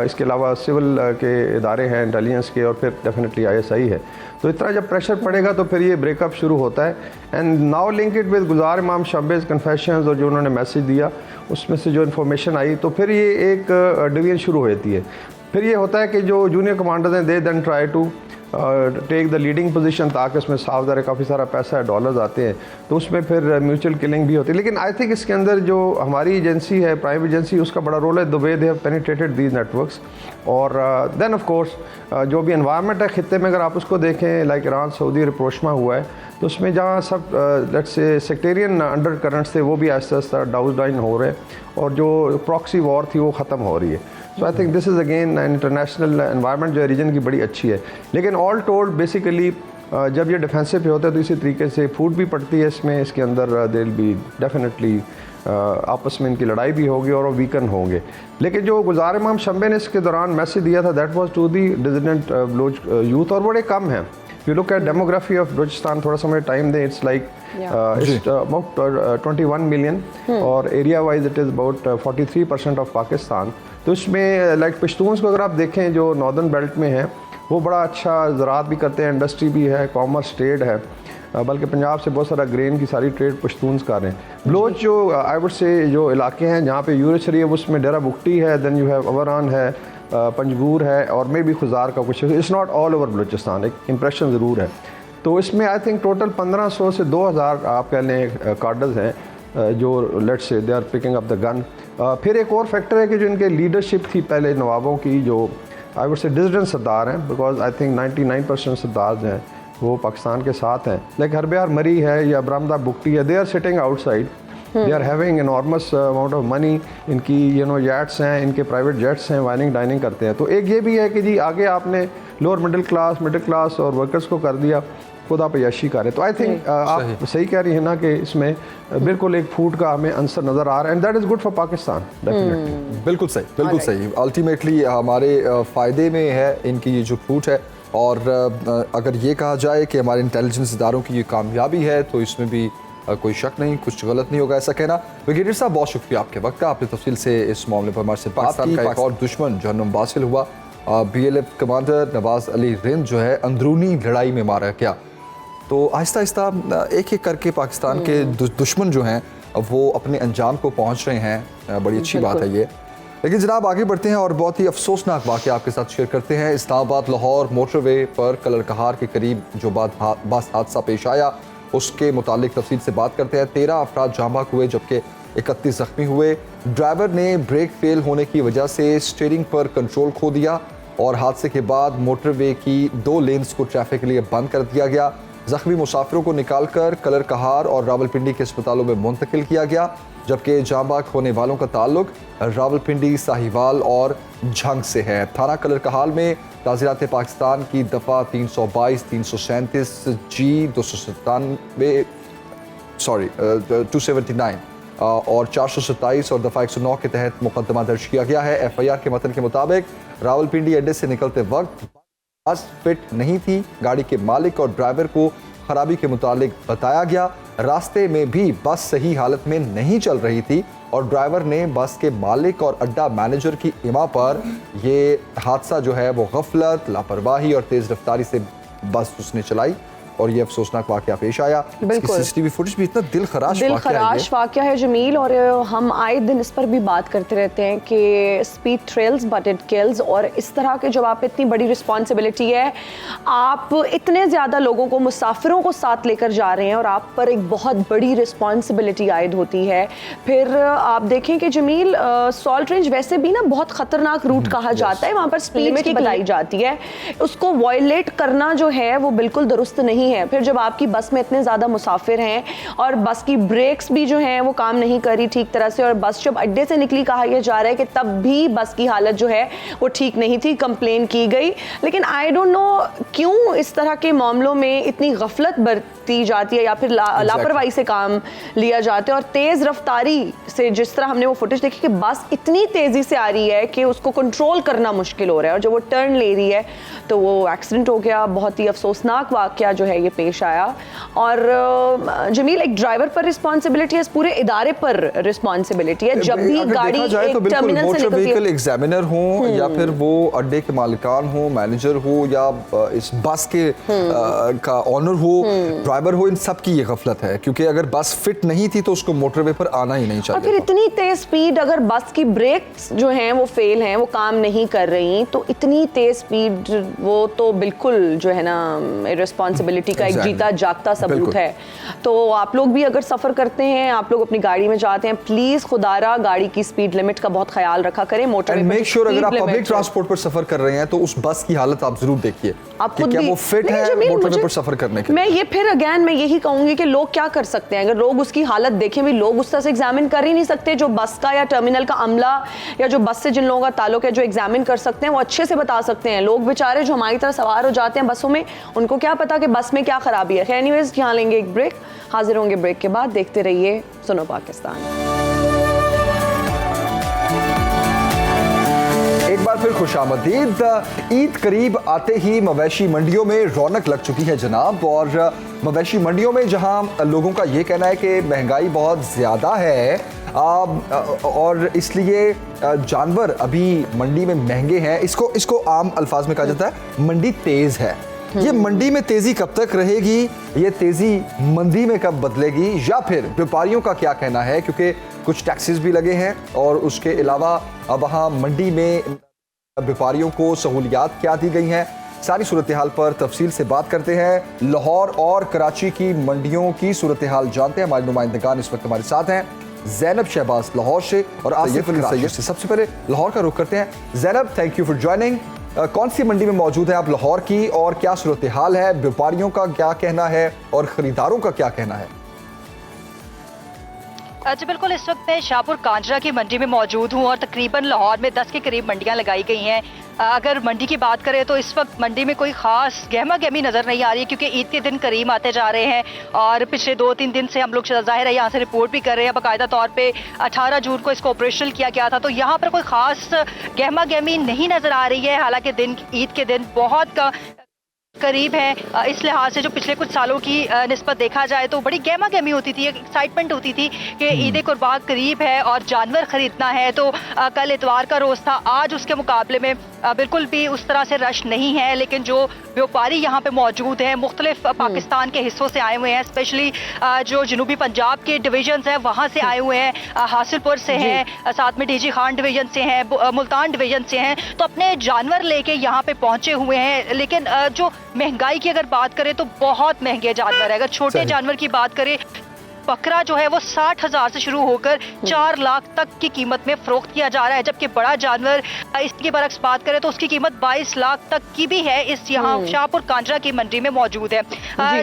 इसके अलावा सिविल के इदारे हैं इंटेलिजेंस के, और फिर डेफिनेटली ISI है। तो इतना जब प्रेशर पड़ेगा तो फिर ये ब्रेकअप शुरू होता है। And now link it with Gulzar Imam Shambe's confessions, और जो उन्होंने मैसेज दिया उसमें से जो इन्फॉर्मेशन आई, तो फिर ये एक डिवीजन शुरू होती है। फिर ये होता है कि जो जूनियर कमांडर्स हैं, they then try to take the leading position, ताकि उसमें साफ ज़ाहिर काफ़ी सारा पैसा है, डॉलर्स आते हैं, तो उसमें फिर म्यूचुअल किलिंग भी होती है। लेकिन आई थिंक इसके अंदर जो हमारी एजेंसी है, प्राइम एजेंसी, उसका बड़ा रोल है, the way they have penetrated these networks. और देन ऑफ कोर्स जो भी एनवायरनमेंट है खित्ते में, अगर आप उसको देखें, लाइक ईरान सऊदी रिप्रोशमा हुआ है, तो उसमें जहाँ सब let's say sectarian under currents थे, वो भी आहिस्ता आहिस्ता डाउन डाउन हो रहे हैं, और जो प्रॉक्सी वॉर थी वो ख़त्म हो रही है। So I think this is again international environment जो है रीजन की बड़ी अच्छी है। लेकिन ऑल टोल्ड बेसिकली जब ये डिफेंसिव पे होता है, तो इसी तरीके से फूट भी पड़ती है इसमें, इसके अंदर देर बी डेफिनेटली आपस में इनकी लड़ाई भी होगी और वो वीकन होंगे। लेकिन जो गुलजार इमाम शाम्बे ने इसके दौरान मैसेज दिया था, that was to the dissident Baloch youth, और बड़े कम हैं। You look at demography of Balochistan, थोड़ा सा मुझे टाइम दें, इट्स लाइक अबाउट 21 मिलियन, और area wise it is about 43% of Pakistan. तो इसमें लाइक पश्तून्स को अगर आप देखें, जो नॉर्दर्न बेल्ट में हैं, वो बड़ा अच्छा ज़राअत भी करते हैं, इंडस्ट्री भी है, कॉमर्स ट्रेड है, बल्कि पंजाब से बहुत सारा ग्रेन की सारी ट्रेड पश्तून्स कर रहे हैं। बलोच जो आई वुड से जो इलाके हैं जहाँ पे यूरिशरी है, उसमें डेरा बुगटी है, देन यू हैव अवरान है, पंजगूर है, और मे भी खुजार का कुछ है। It's not all over Balochistan, एक इम्प्रेशन ज़रूर है। तो इसमें आई थिंक टोटल 1500 से 2000 आप कह लें कार्डर्स हैं जो let's say they are picking up the gun. फिर एक और फैक्टर है कि जो इनके लीडरशिप थी पहले नवाबों की, जो आई वुड से डिजिडेंट सरदार हैं, बिकॉज आई थिंक 99% सरदार हैं वो पाकिस्तान के साथ हैं। लाइक हरबियार मरी है या बरामदा बुगटी है, they are sitting outside, they are having enormous amount of money, इनकी जेट्स हैं, इनके प्राइवेट जेट्स हैं, वाइनिंग डाइनिंग करते हैं। तो एक ये भी है कि जी आगे आपने लोअर मिडिल क्लास और वर्कर्स को कर दिया, खुद आप यशी करें। तो आई थिंक आप सही कह रही हैं ना कि इसमें बिल्कुल एक फूट का हमें आंसर नज़र आ रहा है, and that is good for Pakistan definitely. बिल्कुल सही, बिल्कुल सही। अल्टीमेटली हमारे फ़ायदे में है इनकी ये जो फूट है, और अगर ये कहा जाए कि हमारे इंटेलिजेंस इदारों की ये कामयाबी है, तो इसमें भी कोई शक नहीं, कुछ गलत नहीं होगा ऐसा कहना। ब्रिगेडियर साहब, बहुत शुक्रिया आपके वक्त का, आपने तफसील से इस मामले पर हमारे से बात की। एक और दुश्मन जो नासिल हुआ, BLF कमांडर नवाज़ अली रिंद जो है अंदरूनी लड़ाई में मारा गया। तो आहिस्ता आहिस्ता एक एक करके पाकिस्तान के दुश्मन जो हैं वो अपने अंजाम को पहुंच रहे हैं, बड़ी अच्छी बात है ये। लेकिन जनाब आगे बढ़ते हैं और बहुत ही अफसोसनाक वाक़या आपके साथ शेयर करते हैं। इस्लामाबाद लाहौर मोटरवे पर कलरकहार के करीब जो बस हादसा पेश आया, उसके मुतालिक तफसील से बात करते हैं। 13 अफराद जाँ बहक हुए जबकि 31 जख्मी हुए। ड्राइवर ने ब्रेक फेल होने की वजह से स्टीयरिंग पर कंट्रोल खो दिया और हादसे के बाद मोटरवे की 2 लेन्स को ट्रैफिक के लिए बंद कर दिया गया। जख्मी मुसाफिरों को निकालकर कलर कहार और रावलपिंडी के अस्पतालों में मुंतकिल किया गया, जबकि जाँ बाग होने वालों का ताल्लुक रावलपिंडी, साहिवाल और झंग से है। थाना कलर कहाल में ताज़ीरात पाकिस्तान की दफ़ा 322, 337 G 279 और 427 और दफ़ा 109 के तहत मुकदमा दर्ज किया गया है। FIR के मतन के मुताबिक रावलपिंडी अड्डे से निकलते वक्त बस फिट नहीं थी। गाड़ी के मालिक और ड्राइवर को खराबी के मुतालिक बताया गया। रास्ते में भी बस सही हालत में नहीं चल रही थी और ड्राइवर ने बस के मालिक और अड्डा मैनेजर की इमा पर ये हादसा जो है वो गफलत, लापरवाही और तेज़ रफ्तारी से बस उसने चलाई और ये अफसोसनाक वाकया पेश आया। बिल्कुल। CCTV फुटेज भी इतना दिल खराश वाकया है जमील, और हम आए दिन इस पर भी बात करते रहते हैं कि speed thrills but it kills. और इस तरह के जब आप इतनी बड़ी रिस्पॉन्सिबिलिटी है, आप इतने ज़्यादा लोगों को, मुसाफिरों को साथ लेकर जा रहे हैं और आप पर एक बहुत बड़ी रिस्पॉन्सिबिलिटी आयद होती है। फिर आप देखें कि जमील, सॉल्ट रेंज वैसे भी ना बहुत ख़तरनाक रूट कहा जाता है, वहाँ पर स्पीड की बताई जाती है, उसको वायलेट करना जो है वो बिल्कुल दुरुस्त नहीं है। फिर जब आपकी बस में इतने ज़्यादा मुसाफिर हैं और बस की ब्रेक्स भी जो हैं वो काम नहीं करी ठीक तरह से, और बस जब अड्डे से निकली, कहा यह जा रहा है कि तब भी बस की हालत जो है वो ठीक नहीं थी, कंप्लेन की गई। लेकिन आई डोंट नो क्यों इस तरह के मामलों में इतनी गफलत बरती जाती है या फिर लापरवाही से काम लिया जाता है। और तेज़ रफ्तारी से, जिस तरह हमने वो फुटेज देखी कि बस इतनी तेज़ी से आ रही है कि उसको कंट्रोल करना मुश्किल हो रहा है, और जब वो टर्न ले रही है तो वो एक्सीडेंट हो गया। बहुत ही अफसोसनाक वाकया जो है ये पेश आया। और जमील, एक ड्राइवर पर रिस्पॉन्सिबिलिटी है, इस पूरे इदारे पर रिस्पॉन्सिबिलिटी है। जब भी गाड़ी एक टर्मिनल से निकलती है, एग्जामिनर हो या फिर वो अड्डे के मालिकान हो, मैनेजर हो या इस बस के का ऑनर हो, ड्राइवर हो, इन सब की ये गफलत है, क्योंकि अगर बस फिट नहीं थी तो उसको मोटरवे पर आना ही नहीं चाहिए। और फिर इतनी तेज स्पीड, अगर बस की ब्रेक्स जो हैं वो फेल हैं, वो काम नहीं कर रही, तो इतनी तेज स्पीड, वो तो बिल्कुल जो है ना रिस्पॉन्सिबिलिटी का एक जीता जागता सबूत है। तो आप लोग भी अगर सफ़र करते हैं, आप लोग अपनी गाड़ी में जाते हैं, प्लीज़ खुदारा गाड़ी की स्पीड लिमिट का बहुत ख्याल रखा करें। मोटर मेक श्योर अगर आप पब्लिक ट्रांसपोर्ट पर सफ़र कर रहे हैं तो उस बस की हालत आप जरूर देखिए, आप खुद क्या वो फिट है मोटरवे पर सफ़र करने के लिए। मैं ये फिर अगेन मैं यही कहूँगी कि लोग क्या कर सकते हैं, अगर लोग उसकी हालत देखें भी, लोग उस तरह से एग्जामिन कर ही नहीं सकते। जो बस का या टर्मिनल का अमला या जो बस से जिन लोगों का ताल्लुक है, जो एग्जामिन कर सकते हैं, वो अच्छे से बता सकते हैं। लोग बेचारे जो हमारी तरह सवार हो जाते हैं बसों में, उनको क्या पता कि बस में क्या खराबी है। एनीवेज, यहाँ लेंगे एक ब्रेक, हाजिर होंगे ब्रेक के बाद। देखते रहिए सुनो पाकिस्तान। एक बार फिर खुशामदीद। ईद करीब आते ही मवेशी मंडियों में रौनक लग चुकी है जनाब, और मवेशी मंडियों में जहां लोगों का ये कहना है कि महंगाई बहुत ज़्यादा है और इसलिए जानवर अभी मंडी में महंगे हैं, इसको आम अल्फाज में कहा जाता है मंडी तेज़ है। ये मंडी में तेजी कब तक रहेगी, ये तेजी मंदी में कब बदलेगी, या फिर व्यापारियों का क्या कहना है, क्योंकि कुछ टैक्सेस भी लगे हैं और उसके अलावा अब वहाँ मंडी में व्यापारियों को सहूलियात क्या दी गई हैं। सारी सूरत हाल पर तफसील से बात करते हैं। लाहौर और कराची की मंडियों की सूरत हाल जानते हैं। हमारे नुमाइंदगान इस वक्त हमारे साथ हैं, ज़ैनब शहबाज लाहौर से और आसिफ सैयद से। सबसे पहले लाहौर का रुख करते हैं। Zainab, thank you for joining. कौन सी मंडी में मौजूद है आप लाहौर की, और क्या सूरत हाल है, व्यापारियों का क्या कहना है और खरीदारों का क्या कहना है? जी बिल्कुल, इस वक्त मैं शाहपुर कांजरा की मंडी में मौजूद हूँ और तकरीबन लाहौर में 10 के करीब मंडियाँ लगाई गई हैं। अगर मंडी की बात करें तो इस वक्त मंडी में कोई खास गहमा गहमी नज़र नहीं आ रही है, क्योंकि ईद के दिन करीब आते जा रहे हैं और पिछले 2-3 दिन से हम लोग ज़ाहिर है यहाँ से रिपोर्ट भी कर रहे हैं। बाकायदा तौर पे 18 जून को इसको ऑपरेशनल किया गया था, तो यहाँ पर कोई खास गहमा गहमी नहीं नज़र आ रही है। हालांकि दिन ईद के दिन बहुत करीब है, इस लिहाज से जो पिछले कुछ सालों की निस्बत देखा जाए तो बड़ी गहमा गहमी होती थी, एक्साइटमेंट होती थी कि ईद कुर्बान करीब है और जानवर खरीदना है। तो कल इतवार का रोज़ था, आज उसके मुकाबले में बिल्कुल भी उस तरह से रश नहीं है। लेकिन जो व्यापारी यहाँ पे मौजूद हैं, मुख्तलिफ पाकिस्तान के हिस्सों से आए हुए हैं, स्पेशली जो जनूबी पंजाब के डिवीजन्स हैं वहाँ से आए हुए हैं, हासिलपुर से हैं, साथ में डीजी खान डिवीजन से हैं, मुल्तान डिवीजन से हैं, तो अपने जानवर लेके यहाँ पे पहुँचे हुए हैं। लेकिन जो महंगाई की अगर बात करें तो बहुत महंगे जानवर है। अगर छोटे जानवर की बात करें बकरा जो है वो 60,000 से शुरू होकर 4 लाख तक की कीमत में फरोख्त किया जा रहा है, जबकि बड़ा जानवर इसकी बरक्स बात करें तो उसकी कीमत 22 लाख तक की भी है। इस यहाँ शाहपुर कांजरा की मंडी में मौजूद है।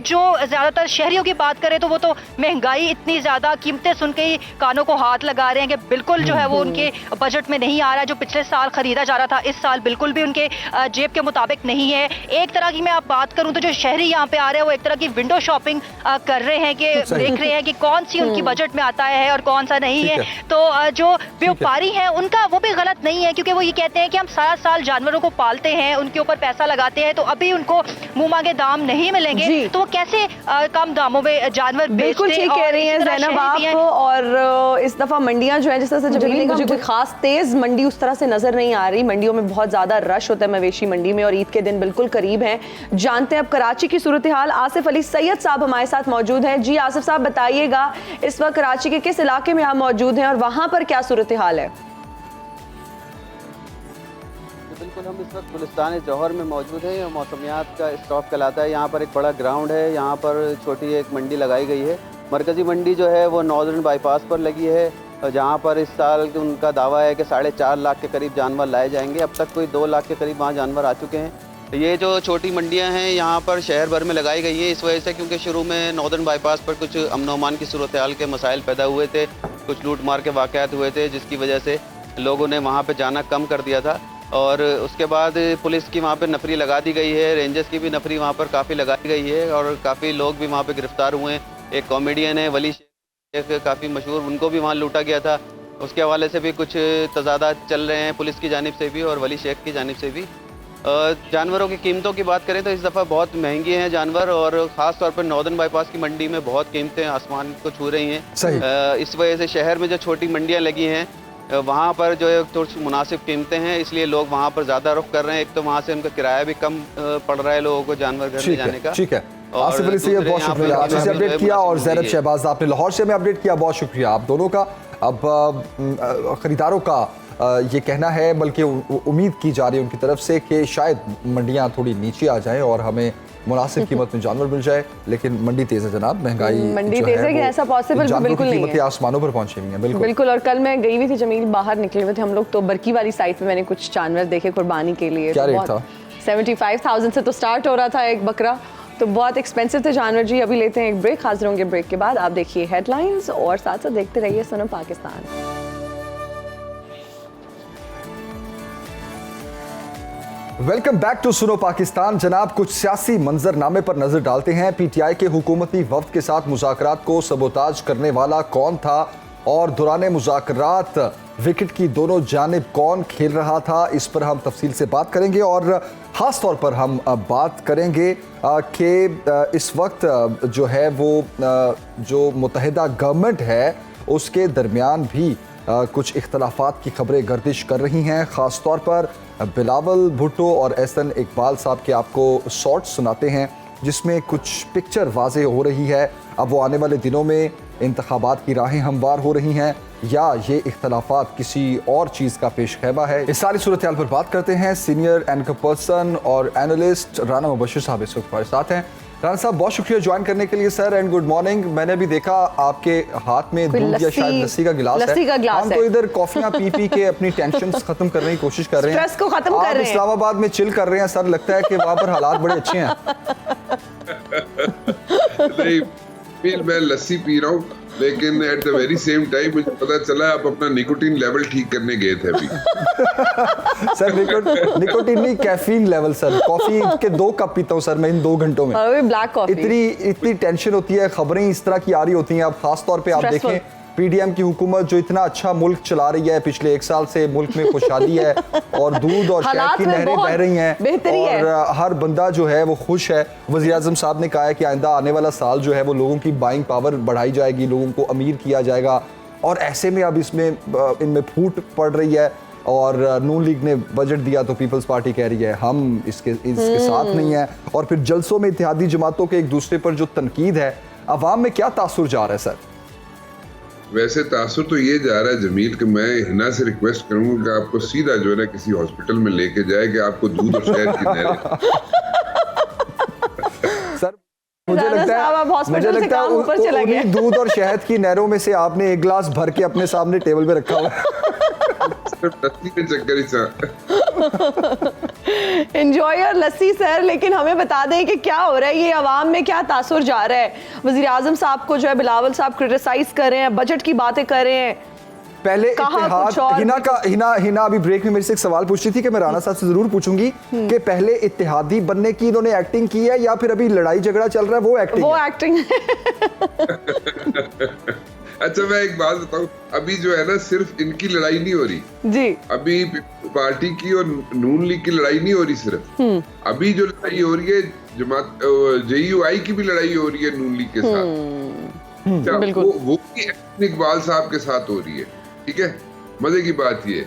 जो ज्यादातर शहरियों की बात करें तो वो तो महंगाई इतनी ज्यादा, कीमतें सुन के ही कानों को हाथ लगा रहे हैं कि बिल्कुल जो है वो उनके बजट में नहीं आ रहा है। जो पिछले साल खरीदा जा रहा था इस साल बिल्कुल भी उनके जेब के मुताबिक नहीं है। एक तरह की मैं आप बात करूं तो जो शहरी यहाँ पे आ रहे हैं वो एक तरह की विंडो शॉपिंग कर रहे हैं कि देख रहे हैं कि कौन सी उनकी बजट में आता है और कौन सा नहीं है। तो जो व्यापारी हैं उनका वो भी गलत नहीं है, क्योंकि वो ये कहते हैं कि हम सारा साल जानवरों को पालते हैं, उनके ऊपर पैसा लगाते हैं, तो अभी उनको मुंह मांगे दाम नहीं मिलेंगे तो वो कैसे कम दामों में जानवर बिल्कुल ठीक कह रही हैं ज़ैनब आप। और इस दफा मंडियां जो है जिस तरह से जमीन ने मुझे कोई खास तेज मंडी उस तरह से नजर नहीं आ रही। मंडियों में बहुत ज्यादा रश होता है मवेशी मंडी में और ईद के दिन बिल्कुल करीब है। जानते हैं अब कराची की सूरत हाल। आसिफ अली सैयद साहब हमारे साथ मौजूद हैं। जी आसिफ साहब बताइएगा, इस वक्त कराची के किस इलाके में आप मौजूद हैं और वहां पर क्या सूरत हाल है? बिल्कुल, हम इस वक्त गुलिस्तान जौहर में मौजूद हैं। मौसमियात का स्टॉप कहलाता है। यहाँ पर एक बड़ा ग्राउंड है, यहाँ पर छोटी एक मंडी लगाई गई है। मरकज़ी मंडी जो है वो नॉर्दर्न बाईपास पर लगी है, जहाँ पर इस साल उनका दावा है कि 4.5 लाख के करीब जानवर लाए जाएंगे। अब तक कोई 2 लाख के करीब वहाँ जानवर आ चुके हैं। ये जो छोटी मंडियाँ हैं यहाँ पर शहर भर में लगाई गई है इस वजह से क्योंकि शुरू में नॉर्दर्न बाईपास पर कुछ अमन अमान की सूरत हाल के मसाइल पैदा हुए थे, कुछ लूट मार के वाक़यात हुए थे, जिसकी वजह से लोगों ने वहाँ पर जाना कम कर दिया था। और उसके बाद पुलिस की वहाँ पर नफरी लगा दी गई है, रेंजर्स की भी नफरी वहाँ पर काफ़ी लगाई गई है और काफ़ी लोग भी वहाँ पर गिरफ्तार हुए हैं। एक कॉमेडियन है वली शेख, काफ़ी मशहूर, उनको भी वहाँ लूटा गया था। उसके हवाले से भी कुछ तजादात चल रहे हैं पुलिस की जानिब से भी और वली शेख की जानिब से भी। जानवरों की कीमतों की बात करें तो इस दफ़ा बहुत महंगे हैं जानवर और ख़ास तौर पर नॉर्दर्न बाईपास की मंडी में बहुत कीमतें आसमान को छू रही हैं। इस वजह से शहर में जो छोटी मंडियाँ लगी हैं वहाँ पर जो है थोड़ी मुनासिब कीमतें हैं, इसलिए लोग वहाँ पर ज़्यादा रुख कर रहे हैं। एक तो वहाँ से उनका किराया भी कम पड़ रहा है लोगों को जानवर घर ले जाने का। ठीक है, आसिफ अली सैयद बहुत शुक्रिया आपसे अपडेट किया और ज़ैनब शहबाज आपने लाहौर से हमें अपडेट किया। बहुत शुक्रिया आप दोनों का। अब खरीदारों का ये कहना है, बल्कि उम्मीद की जा रही है उनकी तरफ से कि शायद मंडियां थोड़ी नीचे आ जाएं और हमें मुनासिब कीमत में जानवर मिल जाए, लेकिन मंडी तेज है जनाब, महंगाई मंडी तेज है कि ऐसा पॉसिबल बिल्कुल नहीं है। आसमानों पर पहुंची हुई है। बिल्कुल। और कल मैं गई हुई थी जमील, बाहर निकले हुए थे हम लोग, तो बरकी वाली साइड पे मैंने कुछ जानवर देखे कुर्बानी के लिए। क्या रेट था? 75,000 से तो स्टार्ट हो रहा था एक बकरा, तो बहुत एक्सपेंसिव थे जानवर जी। अभी लेते हैं एक ब्रेक, हाजिर होंगे ब्रेक के बाद। आप देखिए हेडलाइंस और साथ साथ देखते रहिए सुनो पाकिस्तान। वेलकम बैक टू सुनो पाकिस्तान। जनाब, कुछ सियासी मंजरनामे पर नजर डालते हैं। पीटीआई के हुकूमती वफ्द के साथ मुज़ाकरात को सबोताज करने वाला कौन था और दौरान मुज़ाकरात विकेट की दोनों जानिब कौन खेल रहा था, इस पर हम तफसील से बात करेंगे और ख़ास तौर पर हम बात करेंगे कि इस वक्त जो है वो जो मुत्तहिदा गवर्नमेंट है उसके दरमियान भी कुछ इख्तलाफात की खबरें गर्दिश कर रही हैं। ख़ास तौर पर बिलावल भुट्टो और एहसन इकबाल साहब के आपको शॉर्ट्स सुनाते हैं जिसमें कुछ पिक्चर वाज़े हो रही है। अब वो आने वाले दिनों में इंतखाबात की राहें हमवार हो रही हैं या ये इख्तलाफात किसी और चीज़ का पेश खैबा है। इस सारी सूरत हाल पर बात करते हैं। सीनियर एंकर पर्सन और एनालिस्ट राना मुबशिर साहब इस वक्त हमारे साथ हैं। राना साहब बहुत शुक्रिया ज्वाइन करने के लिए सर, एंड गुड मॉर्निंग। मैंने भी देखा आपके हाथ में दूध या शायद लस्सी का गिलास है। हम तो इधर कॉफियां पी के अपनी टेंशन्स खत्म करने की कोशिश कर रहे हैं, स्ट्रेस को खत्म कर रहे हैं। इस्लामाबाद में चिल कर रहे हैं सर, लगता है कि वहाँ पर हालात बड़े अच्छे हैं। नहीं, मैं लस्सी पी रहा हूँ लेकिन eight the very same time मुझे पता चला आप अपना निकोटीन लेवल ठीक करने गए थे अभी। सर निकोटीन नहीं, कैफीन लेवल सर। कॉफी के 2 कप पीता हूँ सर मैं इन 2 घंटों में। Black coffee. इतनी टेंशन होती है, खबरें इस तरह की आ रही होती हैं। अब खास तौर पे आप देखें पीडीएम की हुकूमत जो इतना अच्छा मुल्क चला रही है, पिछले 1 साल से मुल्क में खुशहाली है और दूध और शहद की नहरें बह रही हैं और हर बंदा जो है वो खुश है। वज़ीर आज़म साहब ने कहा है कि आइंदा आने वाला साल जो है वो लोगों की बाइंग पावर बढ़ाई जाएगी, लोगों को अमीर किया जाएगा। और ऐसे में अब इनमें फूट पड़ रही है और नून लीग ने बजट दिया तो पीपल्स पार्टी कह रही है हम इसके साथ नहीं है। और फिर जलसों में इत्तेहादी जमातों के एक दूसरे पर जो तनकीद है, अवाम में क्या तासुर जा रहा है सर? वैसे तासुर तो ये जा रहा है जमील कि मैं हिना से रिक्वेस्ट करूंगा कि आपको सीधा जो है ना किसी हॉस्पिटल में लेके जाए कि आपको दूध और शहद की नहरें। सर मुझे लगता साहब अब हॉस्पिटल से काम ऊपर चला गया। दूध और शहद की नहरों में से आपने एक गिलास भर के अपने सामने टेबल पे रखा हुआ है। चक्कर ही एंजॉय योर लस्सी सर, लेकिन हमें बता दें कि क्या हो रहा है, ये अवाम में क्या तासुर जा रहा है। वज़ीर आज़म साहब को जो है बिलावल साहब क्रिटिसाइज कर रहे हैं, बजट की बातें कर रहे हैं। पहले इत्तेहाद हिना अभी ब्रेक में मेरे से एक सवाल पूछ रही थी कि मैं राणा साहब से जरूर पूछूंगी कि पहले इत्तेहादी बनने की इन्होंने एक्टिंग की है या फिर अभी लड़ाई झगड़ा चल रहा है वो एक्टिंग अच्छा मैं एक बात बताऊं, अभी जो है ना सिर्फ इनकी लड़ाई नहीं हो रही जी, अभी पार्टी की और नून लीग की लड़ाई नहीं हो रही सिर्फ, अभी जो लड़ाई हो रही है जमात JUI की भी लड़ाई हो रही है नून लीग के साथ। वो भी इकबाल साहब के साथ हो रही है। ठीक है, मजे की बात ये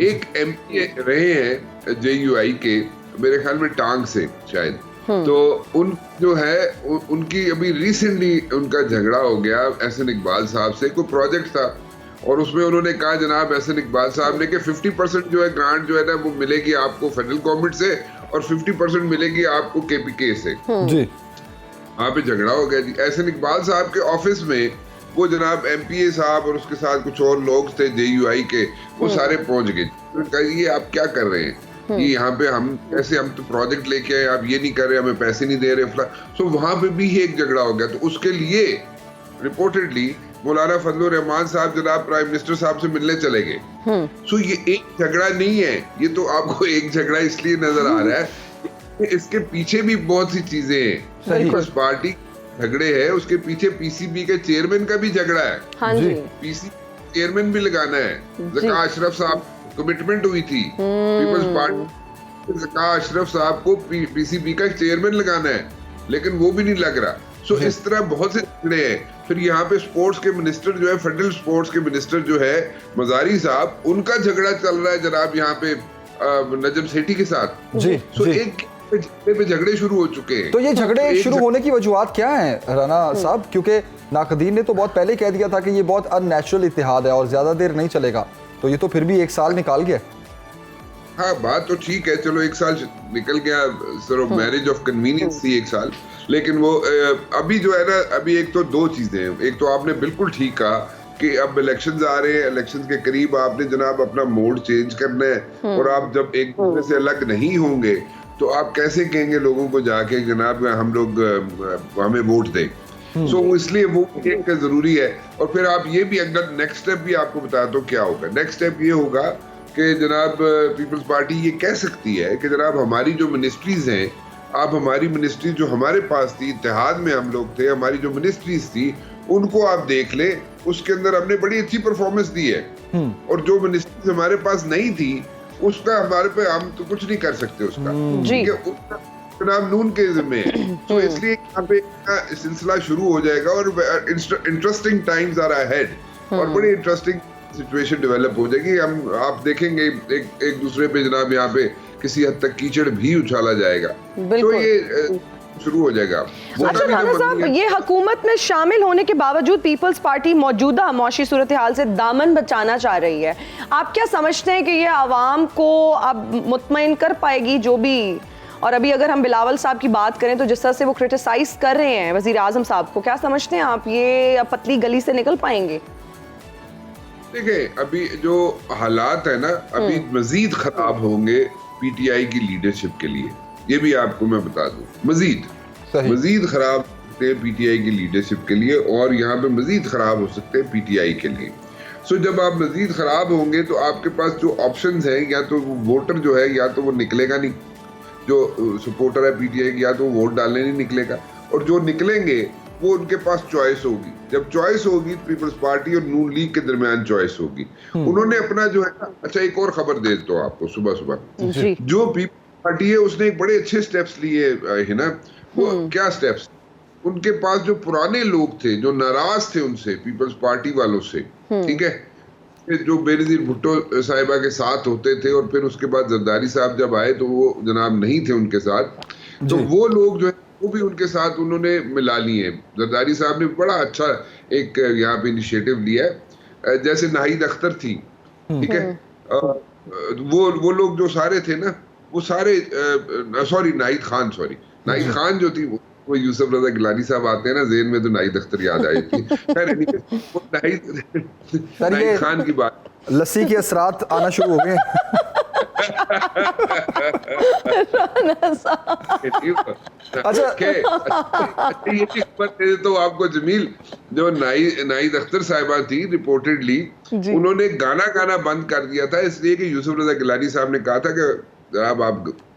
एक MP रहे हैं JUI के, मेरे ख्याल में टांग से शायद, तो उन जो है उनकी अभी रिसेंटली उनका झगड़ा हो गया एहसन इकबाल साहब से। कोई प्रोजेक्ट था और उसमें उन्होंने कहा जनाब एहसन इकबाल साहब ने कि 50% जो है ग्रांट जो है ना वो मिलेगी आपको फेडरल गवर्नमेंट से और 50% मिलेगी आपको KPK से। जी, वहाँ पे झगड़ा हो गया जी। एहसन इकबाल साहब के ऑफिस में वो जनाब MPA साहब और उसके साथ कुछ और लोग थे JUI के, वो सारे पहुंच गए। ये आप क्या कर रहे हैं, ये यहाँ पे हम तो प्रोजेक्ट लेके आए, आप ये नहीं कर रहे, हमें पैसे नहीं दे रहे। सो वहां पे भी एक झगड़ा हो गया। तो उसके लिए रिपोर्टेडली मौलाना फजलुर रहमान साहब जनाब प्राइम मिनिस्टर साहब से मिलने चले गए। सो ये एक झगड़ा नहीं है, ये तो आपको एक झगड़ा इसलिए नजर आ रहा है, इसके पीछे भी बहुत सी चीजें हैं। उस पार्टी झगड़े है, उसके पीछे PCB के चेयरमैन का भी झगड़ा है। हाँ जी, PCB चेयरमैन भी लगाना है। ज़का अशरफ साहब कमिटमेंट हुई थी पीपल्स पार्टी, ज़का अशरफ साहब को PCB का चेयरमैन लगाना है, लेकिन वो भी नहीं लग रहा। सो इस तरह बहुत से झगड़े हैं। फिर यहाँ पे स्पोर्ट्स के मिनिस्टर जो है, फेडरल स्पोर्ट्स के मिनिस्टर जो है मजारी साहब, उनका झगड़ा चल रहा है जनाब यहाँ पे नजम सेठी के साथ। जी, सो एक पे झगड़े शुरू हो चुके हैं। तो ये झगड़े शुरू होने की वजूहत क्या है राना साहब? क्योंकि नाकदीन ने तो बहुत पहले कह दिया था कि ये बहुत अननेचुरल इत्तेहाद है और ज्यादा देर नहीं चलेगा, तो ये तो फिर भी एक साल निकाल गया। हाँ, बात तो ठीक है, चलो एक साल निकल गया, सिर्फ मैरिज ऑफ कन्वीनियंस थी एक साल। लेकिन वो अभी जो है ना, अभी एक तो दो चीजें हैं। एक तो आपने बिल्कुल ठीक कहा कि अब इलेक्शंस आ रहे हैं, इलेक्शंस के करीब आपने जनाब अपना मोड चेंज करना है, और आप जब एक दूसरे से अलग नहीं होंगे तो आप कैसे कहेंगे लोगों को जाके जनाब हम लोग हमें वोट दें। सो इसलिए वो एक जरूरी है। और फिर आप ये भी अगर नेक्स्ट स्टेप भी आपको बता दो क्या होगा। नेक्स्ट स्टेप ये होगा कि जनाब पीपल्स पार्टी ये कह सकती है कि जनाब हमारी जो मिनिस्ट्रीज हैं, आप हमारी मिनिस्ट्री जो हमारे पास थी, इत्तेहाद में हम लोग थे, हमारी जो मिनिस्ट्रीज थी उनको आप देख लें, उसके अंदर हमने बड़ी अच्छी परफॉर्मेंस दी है, और जो मिनिस्ट्रीज हमारे पास नहीं थी उसका हमारे पे हम तो कुछ नहीं कर सकते उसका, जनाब नून के जिम्मे है। तो इसलिए यहाँ पे सिलसिला शुरू हो जाएगा और इंटरेस्टिंग टाइम्स आर अहेड, और बड़ी इंटरेस्टिंग सिचुएशन डेवलप हो जाएगी। हम आप देखेंगे एक दूसरे पे जनाब यहाँ पे किसी हद तक कीचड़ भी उछाला जाएगा, तो ये शुरू हो जाएगा। अच्छा राणा साहब, ये हुकूमत में शामिल होने के बावजूद पीपल्स पार्टी मौजूदा मौशी सूरत हाल से दामन बचाना चाह रही है। आप क्या समझते हैं कि ये आवाम को अब मुतमईन कर पाएगी जो भी? और अभी अगर हम बिलावल साहब की बात करें तो जिस तरह से वो क्रिटिसाइज कर रहे हैं वजीर आजम साहब को, क्या समझते हैं आप ये पतली गली से निकल पाएंगे? देखिए, अभी जो हालात है ना, अभी मजीद खराब होंगे PTI की लीडरशिप के लिए, ये भी आपको मैं बता दूं। मजीद खराब सकते हैं PTI की लीडरशिप के लिए, और यहाँ पे मजीद खराब हो सकते हैं PTI के लिए। सो जब आप मजीद खराब होंगे तो आपके पास जो ऑप्शंस हैं, या तो वोटर जो है या तो वो निकलेगा नहीं, जो सपोर्टर है PTI की, या तो वोट डालने नहीं निकलेगा, और जो निकलेंगे वो उनके पास चॉइस होगी। जब चॉइस होगी पीपल्स पार्टी और नून लीग के दरमियान चॉइस होगी। उन्होंने अपना जो है, अच्छा एक और खबर दे दो आपको, सुबह सुबह जो पीपल्स पार्टी है उसने एक बड़े अच्छे स्टेप्स लिए है ना। वो क्या स्टेप्स? उनके पास जो पुराने लोग थे जो नाराज थे उनसे, पीपल्स पार्टी वालों से, ठीक है, जो बेनजीर भुट्टो साहिबा के साथ होते थे, और फिर उसके बाद जरदारी साहब जब आए तो वो जनाब नहीं थे उनके साथ, तो वो लोग जो है वो भी उनके साथ उन्होंने मिला लिए। जरदारी साहब ने बड़ा अच्छा एक यहाँ पे इनिशिएटिव लिया है, जैसे नाहिद अख्तर थी, ठीक है, वो लोग जो सारे थे ना, वो सारे नाहिद खान जो थी वो यूसुफ रजा गिलानी साहब आते हैं ना ज़हन में, तो नाहिद अख्तर याद आ जाती है। खैर anyway, वो नाहिद खान की बात, लस्सी के असरात आना शुरू हो गए। अच्छा, ये खबर दे तो आपको जमील, जो नाहिद अख्तर साहिबा थी रिपोर्टेडली, उन्होंने गाना बंद कर दिया था इसलिए कि यूसुफ रजा गिलानी साहब ने कहा था कि आप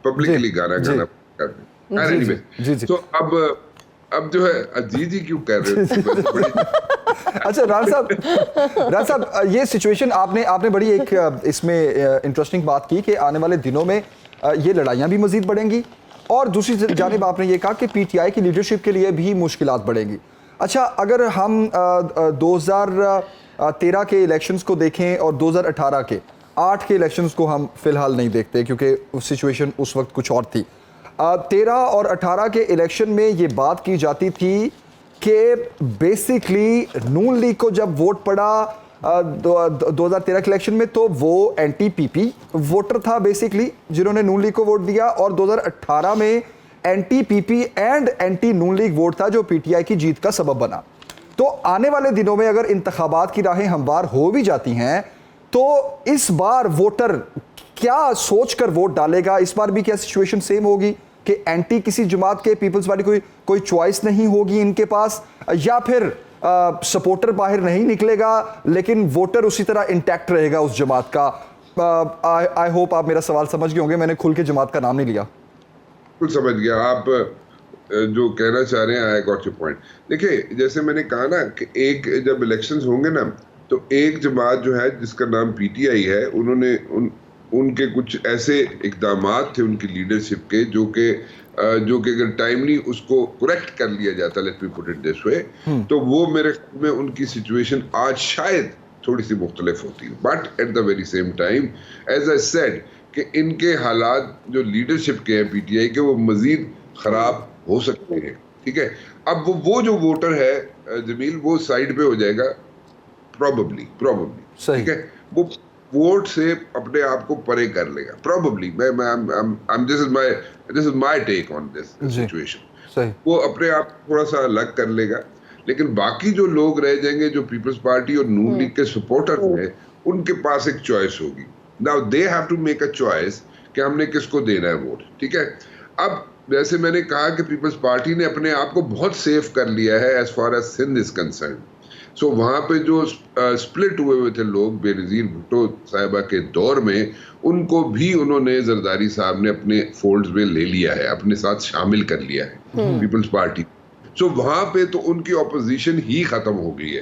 पब्लिकली गाना कर दें। तो अब जो है जी क्यों कर रहे हो? अच्छा राना साहब, ये सिचुएशन आपने बड़ी एक इसमें इंटरेस्टिंग बात की कि आने वाले दिनों में ये लड़ाइयाँ भी मजीद बढ़ेंगी और दूसरी जानिब आपने ये कहा कि पीटीआई की लीडरशिप के लिए भी मुश्किलात बढ़ेंगी। अच्छा, अगर हम 2013 के इलेक्शंस को देखें और 2018 के 8 के इलेक्शंस को हम फिलहाल नहीं देखते क्योंकि सिचुएशन उस वक्त कुछ और थी। 13 और 18 के इलेक्शन में ये बात की जाती थी कि बेसिकली नून लीग को जब वोट पड़ा 2013 के इलेक्शन में, तो वो एंटी पीपी वोटर था बेसिकली जिन्होंने नून लीग को वोट दिया, और 2018 में anti PP and anti Noon league vote था जो पीटीआई की जीत का सबब बना। तो आने वाले दिनों में अगर इंतखाबात की राहें हमवार हो भी जाती हैं तो इस बार वोटर क्या सोच कर वोट डालेगा? इस बार भी क्या सिचुएशन सेम होगी कि एंटी किसी जमात के, पीपल्स पार्टी कोई चॉइस नहीं होगी इनके पास, या फिर सपोर्टर बाहर नहीं निकलेगा लेकिन वोटर उसी तरह इंटैक्ट रहेगा उस जमात का? आई होप आप मेरा सवाल समझ गए होंगे, मैंने खुल के जमात का नाम नहीं लिया। कुछ समझ गया आप जो कहना चाह रहे हैं। I got your point. देखिए, जैसे मैंने कहा ना कि एक जब इलेक्शंस होंगे ना, तो एक जमात जो है जिसका नाम पीटीआई है, उन्होंने उनके कुछ ऐसे इक़दामात थे उनकी लीडरशिप के जो कि अगर टाइमली उसको करेक्ट कर लिया जाता, let me put it this way, तो वो मेरे ख्याल में उनकी सिचुएशन आज शायद थोड़ी सी मुख्तलिफ होती है। But at the very same time as I said कि इनके हालात जो लीडरशिप के हैं पीटीआई के, वो मजीद खराब हो सकते हैं। ठीक है, अब वो जो वोटर है जमील, वो साइड पे हो जाएगा प्रोबेबली। ठीक है, वो वोट से अपने आप को परे कर लेगा probably. This is my take on this situation. वो अपने आप थोड़ा सा अलग कर लेगा, लेकिन बाकी जो लोग रह जाएंगे जो पीपल्स पार्टी और नून लीग के सपोर्टर हैं, उनके पास एक चॉइस होगी। Now they have to make a choice कि हमने किसको देना है वोट। ठीक है, अब जैसे मैंने कहा कि पीपल्स पार्टी ने अपने आप को बहुत सेफ कर लिया है as far as Sindh is concern. So वहाँ पे जो स्प्लिट हुए थे लोग बेनज़ीर भुट्टो साहिबा के दौर में, उनको भी उन्होंने जरदारी साहब ने अपने फोल्ड्स में ले लिया है, अपने साथ शामिल कर लिया है पीपल्स पार्टी। सो वहाँ पे तो उनकी ऑपोजिशन ही खत्म हो गई है।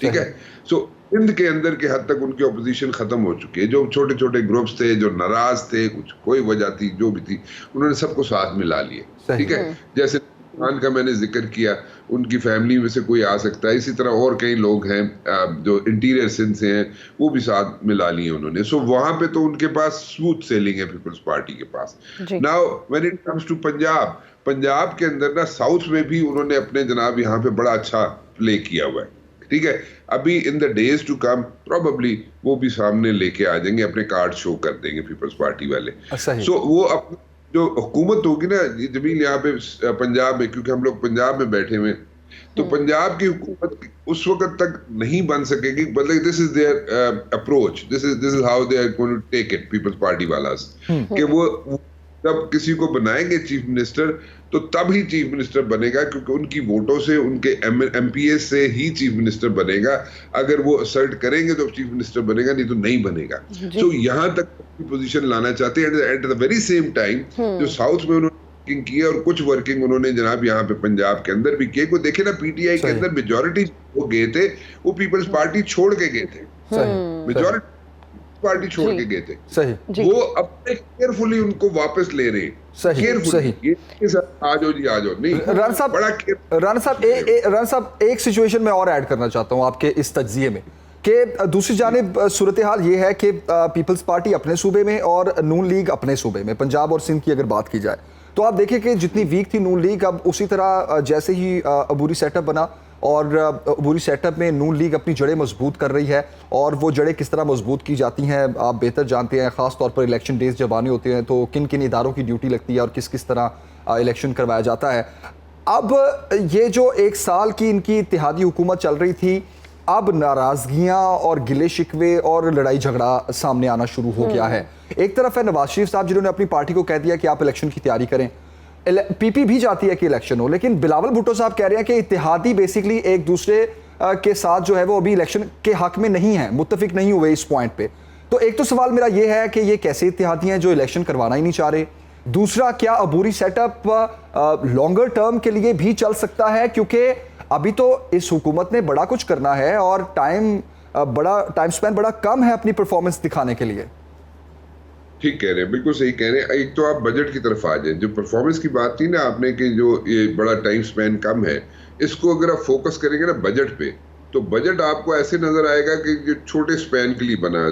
ठीक है, सो सिंध के अंदर के हद तक उनकी ऑपोजिशन खत्म हो चुकी है। जो छोटे छोटे ग्रुप्स थे जो नाराज थे, कुछ कोई वजह थी जो भी थी, उन्होंने सबको साथ मिला लिए। ठीक है, जैसे खान का मैंने जिक्र किया, उनकी फैमिली में से कोई आ सकता है, इसी तरह और कई लोग हैं जो इंटीरियर सिंध से हैं, वो भी साथ मिला लिए उन्होंने। सो वहां पे तो उनके पास स्मूथ सेलिंग है पीपल्स पार्टी के पास। Now when it comes to Punjab के अंदर ना, साउथ में भी उन्होंने अपने जनाब यहाँ पे बड़ा अच्छा प्ले किया हुआ है। ठीक है, अभी in the days to come probably वो भी सामने लेके आ जाएंगे, अपने कार्ड शो कर देंगे पीपल्स पार्टी वाले। सो वो अपने जो हुकूमत होगी ना जमील यहाँ पे पंजाब में, क्योंकि हम लोग पंजाब में बैठे हुए, तो पंजाब की हुकूमत उस वक्त तक नहीं बन सकेगी। मतलब this is their approach, this is how they are going to take it Peoples Party वालास, कि वो जब किसी को बनाएंगे चीफ मिनिस्टर, तो तब ही चीफ मिनिस्टर बनेगा, क्योंकि उनकी वोटों से, उनके एमपीएस से ही चीफ मिनिस्टर बनेगा। अगर वो असर्ट करेंगे तो चीफ मिनिस्टर बनेगा, नहीं तो नहीं बनेगा। सो यहाँ तक पोजीशन लाना चाहते हैं। Eight the very same time जो साउथ में उन्होंने वर्किंग की है, और कुछ वर्किंग उन्होंने जनाब यहाँ पे पंजाब के अंदर भी किए। को देखे ना, पीटीआई के अंदर मेजोरिटी वो गए थे, वो पीपल्स पार्टी छोड़ के गए थे, मेजोरिटी पार्टी छोड़ के गए थे। सही, वो अपने केयरफुली उनको वापस ले रहे हैं। सही, आ जाओ जी, आ जाओ। नहीं, राना साहब एक सिचुएशन में और ऐड करना चाहता हूँ आपके इस तज्जिए में, कि दूसरी जानिब सूरत हाल ये है कि पीपल्स पार्टी अपने सूबे में और नून लीग अपने सूबे में, पंजाब और सिंध की अगर बात की जाए, तो आप देखें कि जितनी वीक थी नून लीग, अब उसी तरह जैसे ही अबूरी सेटअप बना, और अबूरी सेटअप में नून लीग अपनी जड़ें मजबूत कर रही है। और वो जड़ें किस तरह मजबूत की जाती हैं आप बेहतर जानते हैं, ख़ास तौर पर इलेक्शन डेज जब आने होते हैं तो किन किन इदारों की ड्यूटी लगती है और किस किस तरह इलेक्शन करवाया जाता है। अब ये जो एक साल की इनकी इत्तेहादी हुकूमत चल रही थी, अब नाराजगियां और गिले शिकवे और लड़ाई झगड़ा सामने आना शुरू हो गया है। एक तरफ है नवाज शरीफ साहब जिन्होंने अपनी पार्टी को कह दिया कि आप इलेक्शन की तैयारी करें, पीपी भी चाहती है कि इलेक्शन हो, लेकिन बिलावल भुट्टो साहब कह रहे हैं कि इत्तेहादी बेसिकली एक दूसरे के साथ जो है वो अभी इलेक्शन के हक में नहीं है, मुत्तफिक नहीं हुए इस पॉइंट पे। तो एक तो सवाल मेरा ये है कि ये कैसे इत्तेहादी हैं जो इलेक्शन करवाना ही नहीं चाह रहे। दूसरा, क्या अबूरी सेटअप लॉन्गर टर्म के लिए भी चल सकता है, क्योंकि अभी तो इस हुकूमत ने बड़ा कुछ करना है और टाइम स्पेन बड़ा कम है अपनी परफॉर्मेंस दिखाने के लिए। ठीक कह रहे हैं, बिल्कुल सही कह रहे हैं। एक तो आप बजट की तरफ आ जाए, जो परफॉर्मेंस की बात थी ना आपने कि जो ये बड़ा टाइम स्पेन कम है, इसको अगर आप फोकस करेंगे ना बजट पे, तो बजट आपको ऐसे नजर आएगा कि जो छोटे स्पेन के लिए बना,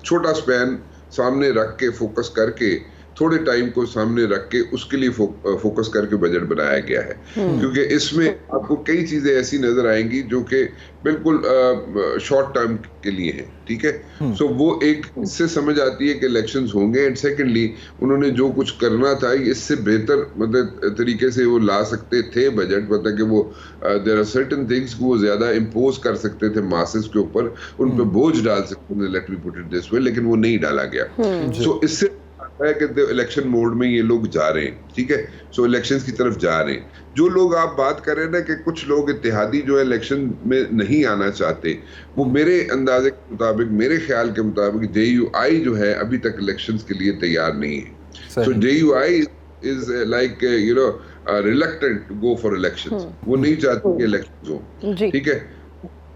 छोटा स्पेन सामने रख के फोकस करके, थोड़े टाइम को सामने रख के उसके लिए फोकस करके बजट बनाया गया है। क्योंकि इसमें आपको कई चीजें ऐसी नजर आएंगी जो कि बिल्कुल शॉर्ट टर्म के लिए है, ठीक है। सो वो एक इससे समझ आती है कि इलेक्शंस होंगे, एंड सेकेंडली उन्होंने जो कुछ करना था इससे बेहतर मतलब तरीके से वो ला सकते थे बजट, मतलब कि वो देयर आर सर्टेन थिंग्स को वो ज्यादा इम्पोज कर सकते थे मासेस के ऊपर, उन पे बोझ डाल सकते थे, let me put it this way, लेकिन वो नहीं डाला गया। सो इससे है कि इलेक्शन मोड में ये लोग जा रहे हैं, ठीक है। सो इलेक्शंस की तरफ जा रहे हैं। जो लोग आप बात कर रहे हैं ना कि कुछ लोग इत्तेहादी जो है इलेक्शन में नहीं आना चाहते, वो मेरे अंदाजे के मुताबिक, मेरे ख्याल के मुताबिक JUI जो है अभी तक इलेक्शंस के लिए तैयार नहीं है। So JUI is like you know reluctant to go for elections, वो नहीं चाहती कि इलेक्शंस हो, ठीक है।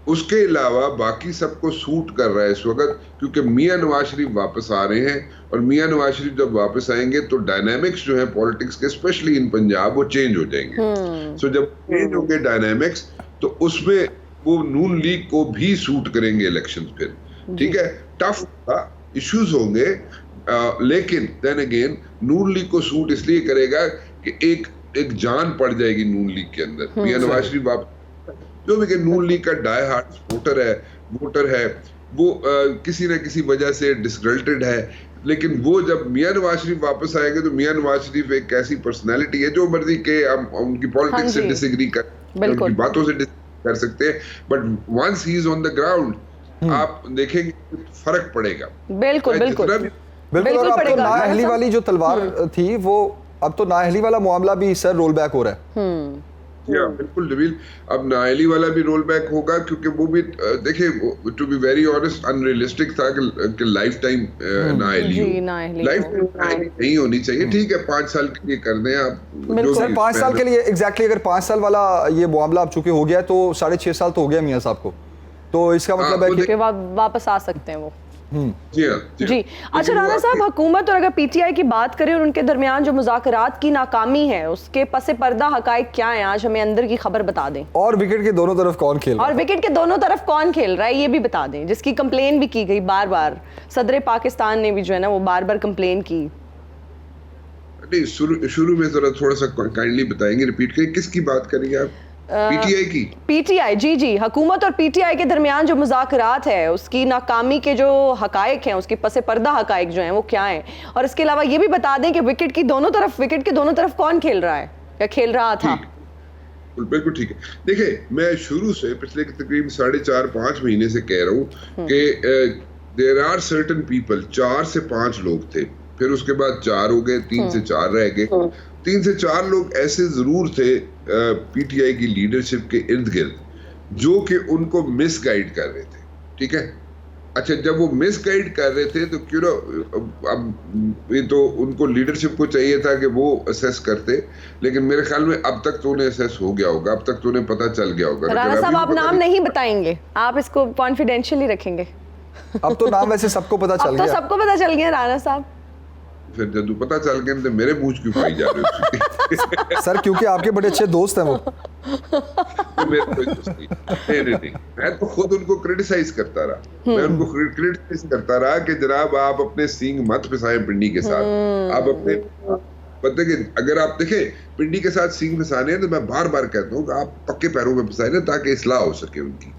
उसके अलावा बाकी सबको सूट कर रहा है इस वक्त, क्योंकि मियां नवाज शरीफ वापस आ रहे हैं, और मियां नवाज शरीफ जब वापस आएंगे तो डायनामिक्स जो है पॉलिटिक्स के, स्पेशली इन पंजाब, वो चेंज हो जाएंगे। सो जब चेंज होंगे डायनामिक्स, तो उसमें वो नून लीग को भी सूट करेंगे इलेक्शन फिर, ठीक है। टफ इश्यूज होंगे, लेकिन देन अगेन नून लीग को सूट इसलिए करेगा कि एक जान पड़ जाएगी नून लीग के अंदर। मियां नवाज शरीफ वापस, जो भी कि नून लीग का डाई हार्ट वोटर है, वो किसी न किसी वजह से डिसग्रल्टेड है, लेकिन वो जब मियां नवाज शरीफ वापस आएंगे तो मियां नवाज शरीफ एक ऐसी पर्सनालिटी है, जो मर्जी के हम उनकी पॉलिटिक्स से डिसएग्री कर, उनकी बातों से डिसएग्री कर सकते हैं, but once he is on the ground आप देखेंगे फर्क पड़ेगा। बिल्कुल बिल्कुल बिल्कुल। और अब तो नाअहली वाली जो तलवार थी, वो अब तो नाअहली वाला मामला भी सर रोल बैक हो रहा है। बिल्कुल नबील, अब नाअहली वाला भी रोल बैक होगा, क्योंकि वो भी देखिए, to be very honest, unrealistic था कि लाइफ टाइम नाअहली नहीं होनी चाहिए। ठीक है, 5 साल के लिए कर दें आप, जो सर 5 साल के लिए एग्जैक्टली, अगर 5 साल वाला ये मामला अब चूंकि हो गया तो 6.5 साल तो हो गया मियां साहब को, तो इसका मतलब है कि वापस आ सकते हैं वो। जी। अच्छा राणा साहब, हुकूमत और अगर पीटीआई की बात करें और उनके दरमियान जो मुज़ाकरात की नाकामी है, उसके पसे पर्दा हकायक क्या है, आज हमें अंदर की खबर बता दें। और विकेट के दोनों तरफ कौन खेल रहा है, और विकेट के दोनों तरफ कौन खेल रहा है ये भी बता दें, जिसकी कंप्लेन भी की गई बार बार, सदर पाकिस्तान ने भी जो है ना वो बार बार कंप्लेन की। नहीं, शुरू में जरा थोड़ा सा काइंडली बताएंगे, रिपीट करें, किसकी बात करेंगे आप? पीटीआई की? पीटीआई, जी, हुकूमत और पीटीआई के दरमियान जो मुज़ाकरात है, उसकी नाकामी के जो हकायक हैं, उसके पसे पर्दा हकायक जो हैं वो क्या हैं, और इसके अलावा ये भी बता दें कि विकेट के दोनों तरफ कौन खेल रहा है या खेल रहा था। बिल्कुल ठीक है। देखिए, मैं शुरू से पिछले तकरीबन 4.5-5 महीने से कह रहा हूँ कि देयर आर सर्टेन पीपल, 4 से 5 लोग थे, फिर उसके बाद 4 हो गए, 3 से 4 रह गए, 3 से 4 लोग ऐसे जरूर थे पीटीआई की लीडरशिप के इर्द गिर्द, जो कि उनको मिसगाइड कर रहे थे, ठीक है। अच्छा, जब वो मिसगाइड कर रहे थे तो क्यों ना, अब ये तो उनको लीडरशिप को चाहिए था कि वो असेस करते, लेकिन मेरे ख्याल में अब तक तो उन्हें असेस हो गया होगा, अब तक तो उन्हें पता चल गया होगा। राणा साहब, आप नाम नहीं बताएंगे, आप इसको कॉन्फिडेंशियल ही रखेंगे। अब तो नाम वैसे सबको पता चल गया, अब तो सबको पता चल गया राणा साहब। फिर जब पता चल गया तो मेरे मुंह क्यों पाई जा रहे हो? सर क्योंकि आपके बड़े अच्छे दोस्त हैं वो। तो मेरे कोई दोस्त नहीं, मैं तो खुद उनको क्रिटिसाइज करता रहा, मैं उनको क्रिटिसाइज करता रहा कि जनाब आप अपने सींग मत पिसाएं पिंडी के साथ, आप अपने पता कि अगर आप देखें पिंडी के साथ सींग पिसाने हैं तो मैं बार बार कहता हूँ कि आप पक्के पैरों में पिसाएं ताकि इस्लाह हो सके उनकी।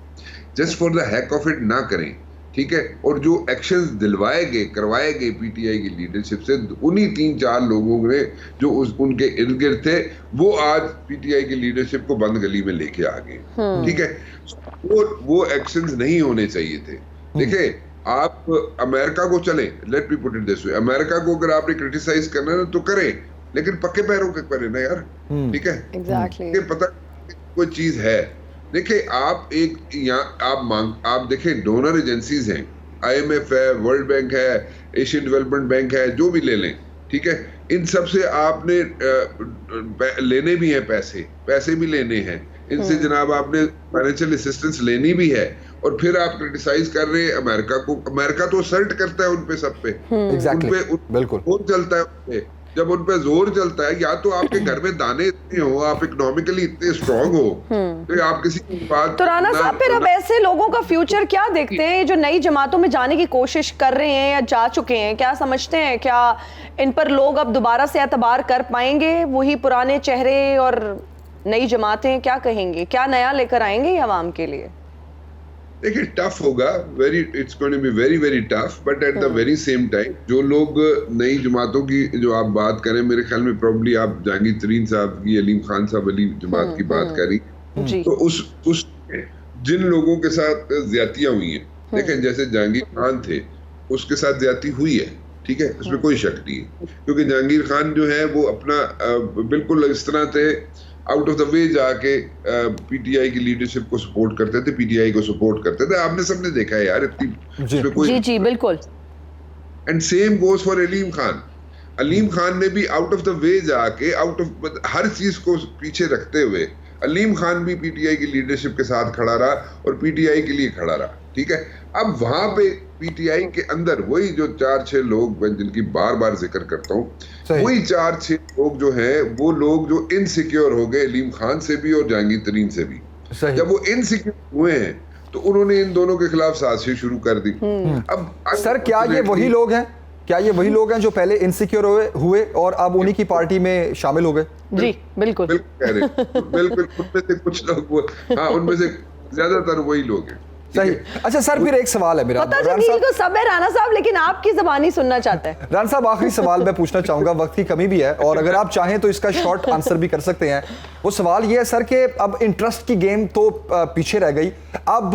Just for the hack of it ना करें, ठीक है, और जो एक्शंस दिलवाए गए करवाए गए पीटीआई की लीडरशिप से, उन्हीं 3-4 लोगों ने जो उनके इर्द गिर्द थे वो आज पीटीआई की लीडरशिप को बंद गली में लेके आ गए। ठीक है, वो एक्शंस नहीं होने चाहिए थे। देखिए, आप अमेरिका को चले, let me put it this way, America को अगर आपने क्रिटिसाइज करना है तो करें, लेकिन पक्के पैरों के करें ना यार। ठीक है, एग्जैक्टली पता कोई चीज है। देखिए, आप एक यहाँ आप देखें, डोनर एजेंसीज हैं, IMF है, वर्ल्ड बैंक है, एशियन डेवलपमेंट बैंक है, जो भी ले लें, ठीक है, इन सब से आपने लेने भी हैं, पैसे भी लेने हैं इनसे, जनाब आपने फाइनेंशियल असिस्टेंस लेनी भी है, और फिर आप क्रिटिसाइज कर रहे हैं अमेरिका को। अमेरिका तो असर्ट करता है उन पे, सब पे, बिल्कुल जोर चलता है उन पे। जब उन पे जोर चलता है, या तो आपके घर में दाने इतने हो, आप इकोनॉमिकली इतने स्ट्रांग हो, तो आप किसी की बात। तो राणा साहब, फिर अब ऐसे लोगों का फ्यूचर क्या देखते हैं जो नई जमातों में जाने की कोशिश कर रहे हैं या जा चुके हैं? क्या समझते हैं, क्या इन पर लोग अब दोबारा से एतबार कर पाएंगे? वही पुराने चेहरे और नई जमातें क्या कहेंगे, क्या नया लेकर आएंगे अवाम के लिए? देखिए, टफ होगा, it's going to be very very tough, but at the very same time जो लोग नई जमातों की जो आप बात करें, मेरे ख्याल में प्रॉब्ली आप जहांगीर तरीन साहब की, अलीम खान साहब वाली जमात की बात करी, तो उस जिन लोगों के साथ ज्यादतियां हुई हैं, देखें जैसे जहांगीर खान थे, उसके साथ ज्यादती हुई है, ठीक है, उसमें कोई शक नहीं है, क्योंकि जहांगीर खान जो है वो अपना बिल्कुल इस तरह से आउट ऑफ द वे जाके पीटीआई की लीडरशिप को सपोर्ट करते थे, पीटीआई को सपोर्ट करते थे। आपने सबने देखा है यार, इतनी कोई जी बिल्कुल। And same goes for Aleem Khan. Aleem Khan ने भी आउट ऑफ द वे जाके, आउट ऑफ हर चीज को पीछे रखते हुए, अलीम खान भी पीटीआई की लीडरशिप के साथ खड़ा रहा और पीटीआई के लिए खड़ा रहा, ठीक है। अब वहां पे पीटीआई के अंदर वही जो 4-6 लोग, मैं जिनकी बार बार जिक्र करता हूँ, वही 4-6 लोग जो हैं, वो लोग जो इनसिक्योर हो गए अलीम खान से भी और जहांगीर तरीन से भी। जब वो इनसिक्योर हुए हैं तो उन्होंने इन दोनों के खिलाफ साजिश शुरू कर दी। अब सर, क्या ये वही लोग हैं? क्या ये वही लोग हैं जो पहले इनसिक्योर हुए और अब उन्हीं की पार्टी में शामिल हो गए? जी बिल्कुल कह रहे, बिल्कुल उनमें से कुछ लोग, हाँ, उनमें से ज्यादातर वही लोग हैं। सही। अच्छा सर, फिर एक सवाल है मेरा, पता जमील को सब है राणा साहब, लेकिन आपकी ज़बानी सुनना चाहता है। राणा साहब, आखिरी सवाल मैं पूछना चाहूंगा, वक्त की कमी भी है और अगर आप चाहें तो इसका शॉर्ट आंसर भी कर सकते हैं। वो सवाल ये है सर कि अब इंटरेस्ट की गेम तो पीछे रह गई, अब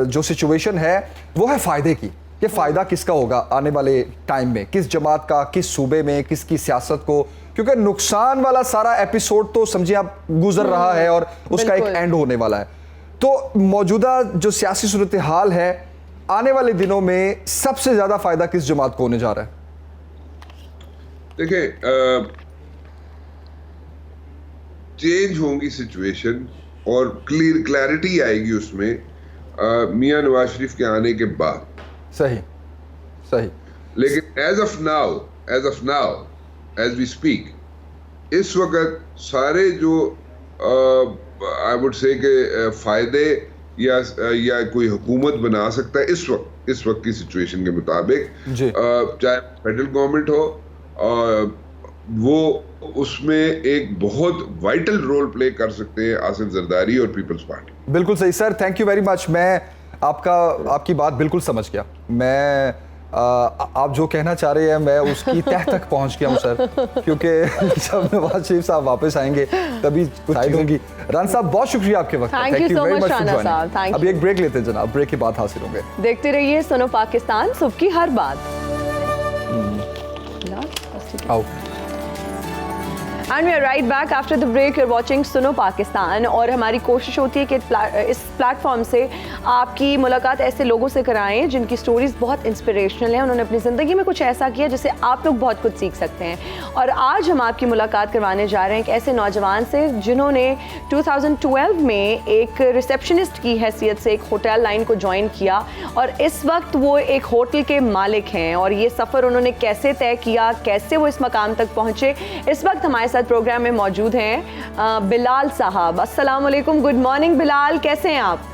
जो सिचुएशन है वो है फायदे की, कि फायदा किसका होगा आने वाले टाइम में, किस जमात का, किस सूबे में, किसकी सियासत को, क्योंकि नुकसान वाला सारा एपिसोड तो समझिए आप गुजर रहा है और उसका एक एंड होने वाला है। तो मौजूदा जो सियासी सूरत हाल है, आने वाले दिनों में सबसे ज्यादा फायदा किस जमात को होने जा रहा है? देखिए, चेंज होंगी सिचुएशन और क्लैरिटी आएगी उसमें मियां नवाज शरीफ के आने के बाद। सही। लेकिन as of now as we speak, इस वक्त सारे जो आई वुड से के फायदे या कोई हुकूमत बना सकता है इस वक्त की सिचुएशन के मुताबिक, चाहे फेडरल गवर्नमेंट हो, वो उसमें एक बहुत वाइटल रोल प्ले कर सकते हैं आसिफ जरदारी और पीपल्स पार्टी। बिल्कुल सही sir, thank you very much. मैं आपकी बात बिल्कुल समझ गया। मैं आप जो कहना चाह रहे हैं मैं उसकी तह तक पहुंच गया हूं सर, क्योंकि जब नवाज शरीफ साहब वापस आएंगे तभी साइड होंगी। राणा साहब, बहुत शुक्रिया आपके वक्त। Thank you so much Rana साहब। अभी एक ब्रेक लेते हैं जनाब, ब्रेक के बाद हासिल होंगे। देखते रहिए सुनो पाकिस्तान, सुबह की हर बात। आओ। And we are right back after the break. You are watching Suno Pakistan, और हमारी कोशिश होती है कि इस प्लेटफॉर्म से आपकी मुलाकात ऐसे लोगों से कराएं जिनकी स्टोरीज बहुत इंस्पिरेशनल हैं, उन्होंने अपनी ज़िंदगी में कुछ ऐसा किया जिससे आप लोग बहुत कुछ सीख सकते हैं। और आज हम आपकी मुलाकात करवाने जा रहे हैं एक ऐसे नौजवान से जिन्होंने 2012 में एक रिसेप्शनिस्ट की हैसियत से एक होटल लाइन को ज्वाइन किया और इस वक्त वो एक होटल के मालिक हैं। और ये सफ़र उन्होंने कैसे तय किया, कैसे वो इस मकाम तक पहुँचे, इस वक्त हमारे साथ प्रोग्राम में मौजूद हैं बिलाल साहब। अस्सलाम वालेकुम, गुड मॉर्निंग बिलाल, कैसे हैं आप?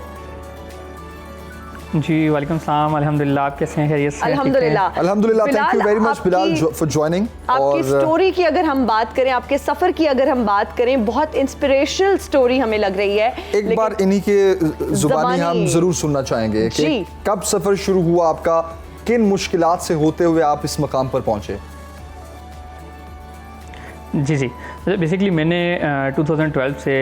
जी वालेकुम सलाम, अल्हम्दुलिल्लाह। आप कैसे हैं? खैरियत से? अल्हम्दुलिल्लाह। अल्हम्दुलिल्लाह, thank you very much Bilal for joining. आपकी स्टोरी की अगर हम बात करें, आपके सफर की अगर हम बात करें, बहुत इंस्पिरेशनल स्टोरी हमें लग रही है। एक बार इन्हीं के जुबानी हम जरूर सुनना चाहेंगे कि कब सफर शुरू हुआ आपका, किन मुश्किलात से होते हुए आप इस मकाम पर पहुंचे? जी बेसिकली मैंने 2012 से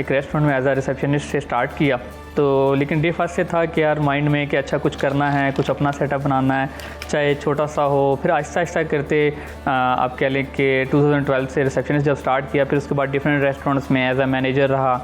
एक रेस्टोरेंट में एज अ रिसेप्शनिस्ट से स्टार्ट किया। तो लेकिन डे फर्स्ट से था कि यार माइंड में कि अच्छा कुछ करना है, कुछ अपना सेटअप बनाना है, चाहे छोटा सा हो। फिर आहिस्ता आहिस्ता करते आप कह लें कि 2012 से रिसेप्शनिस्ट जब स्टार्ट किया, फिर उसके बाद डिफरेंट रेस्टोरेंट्स में एज अ मैनेजर रहा।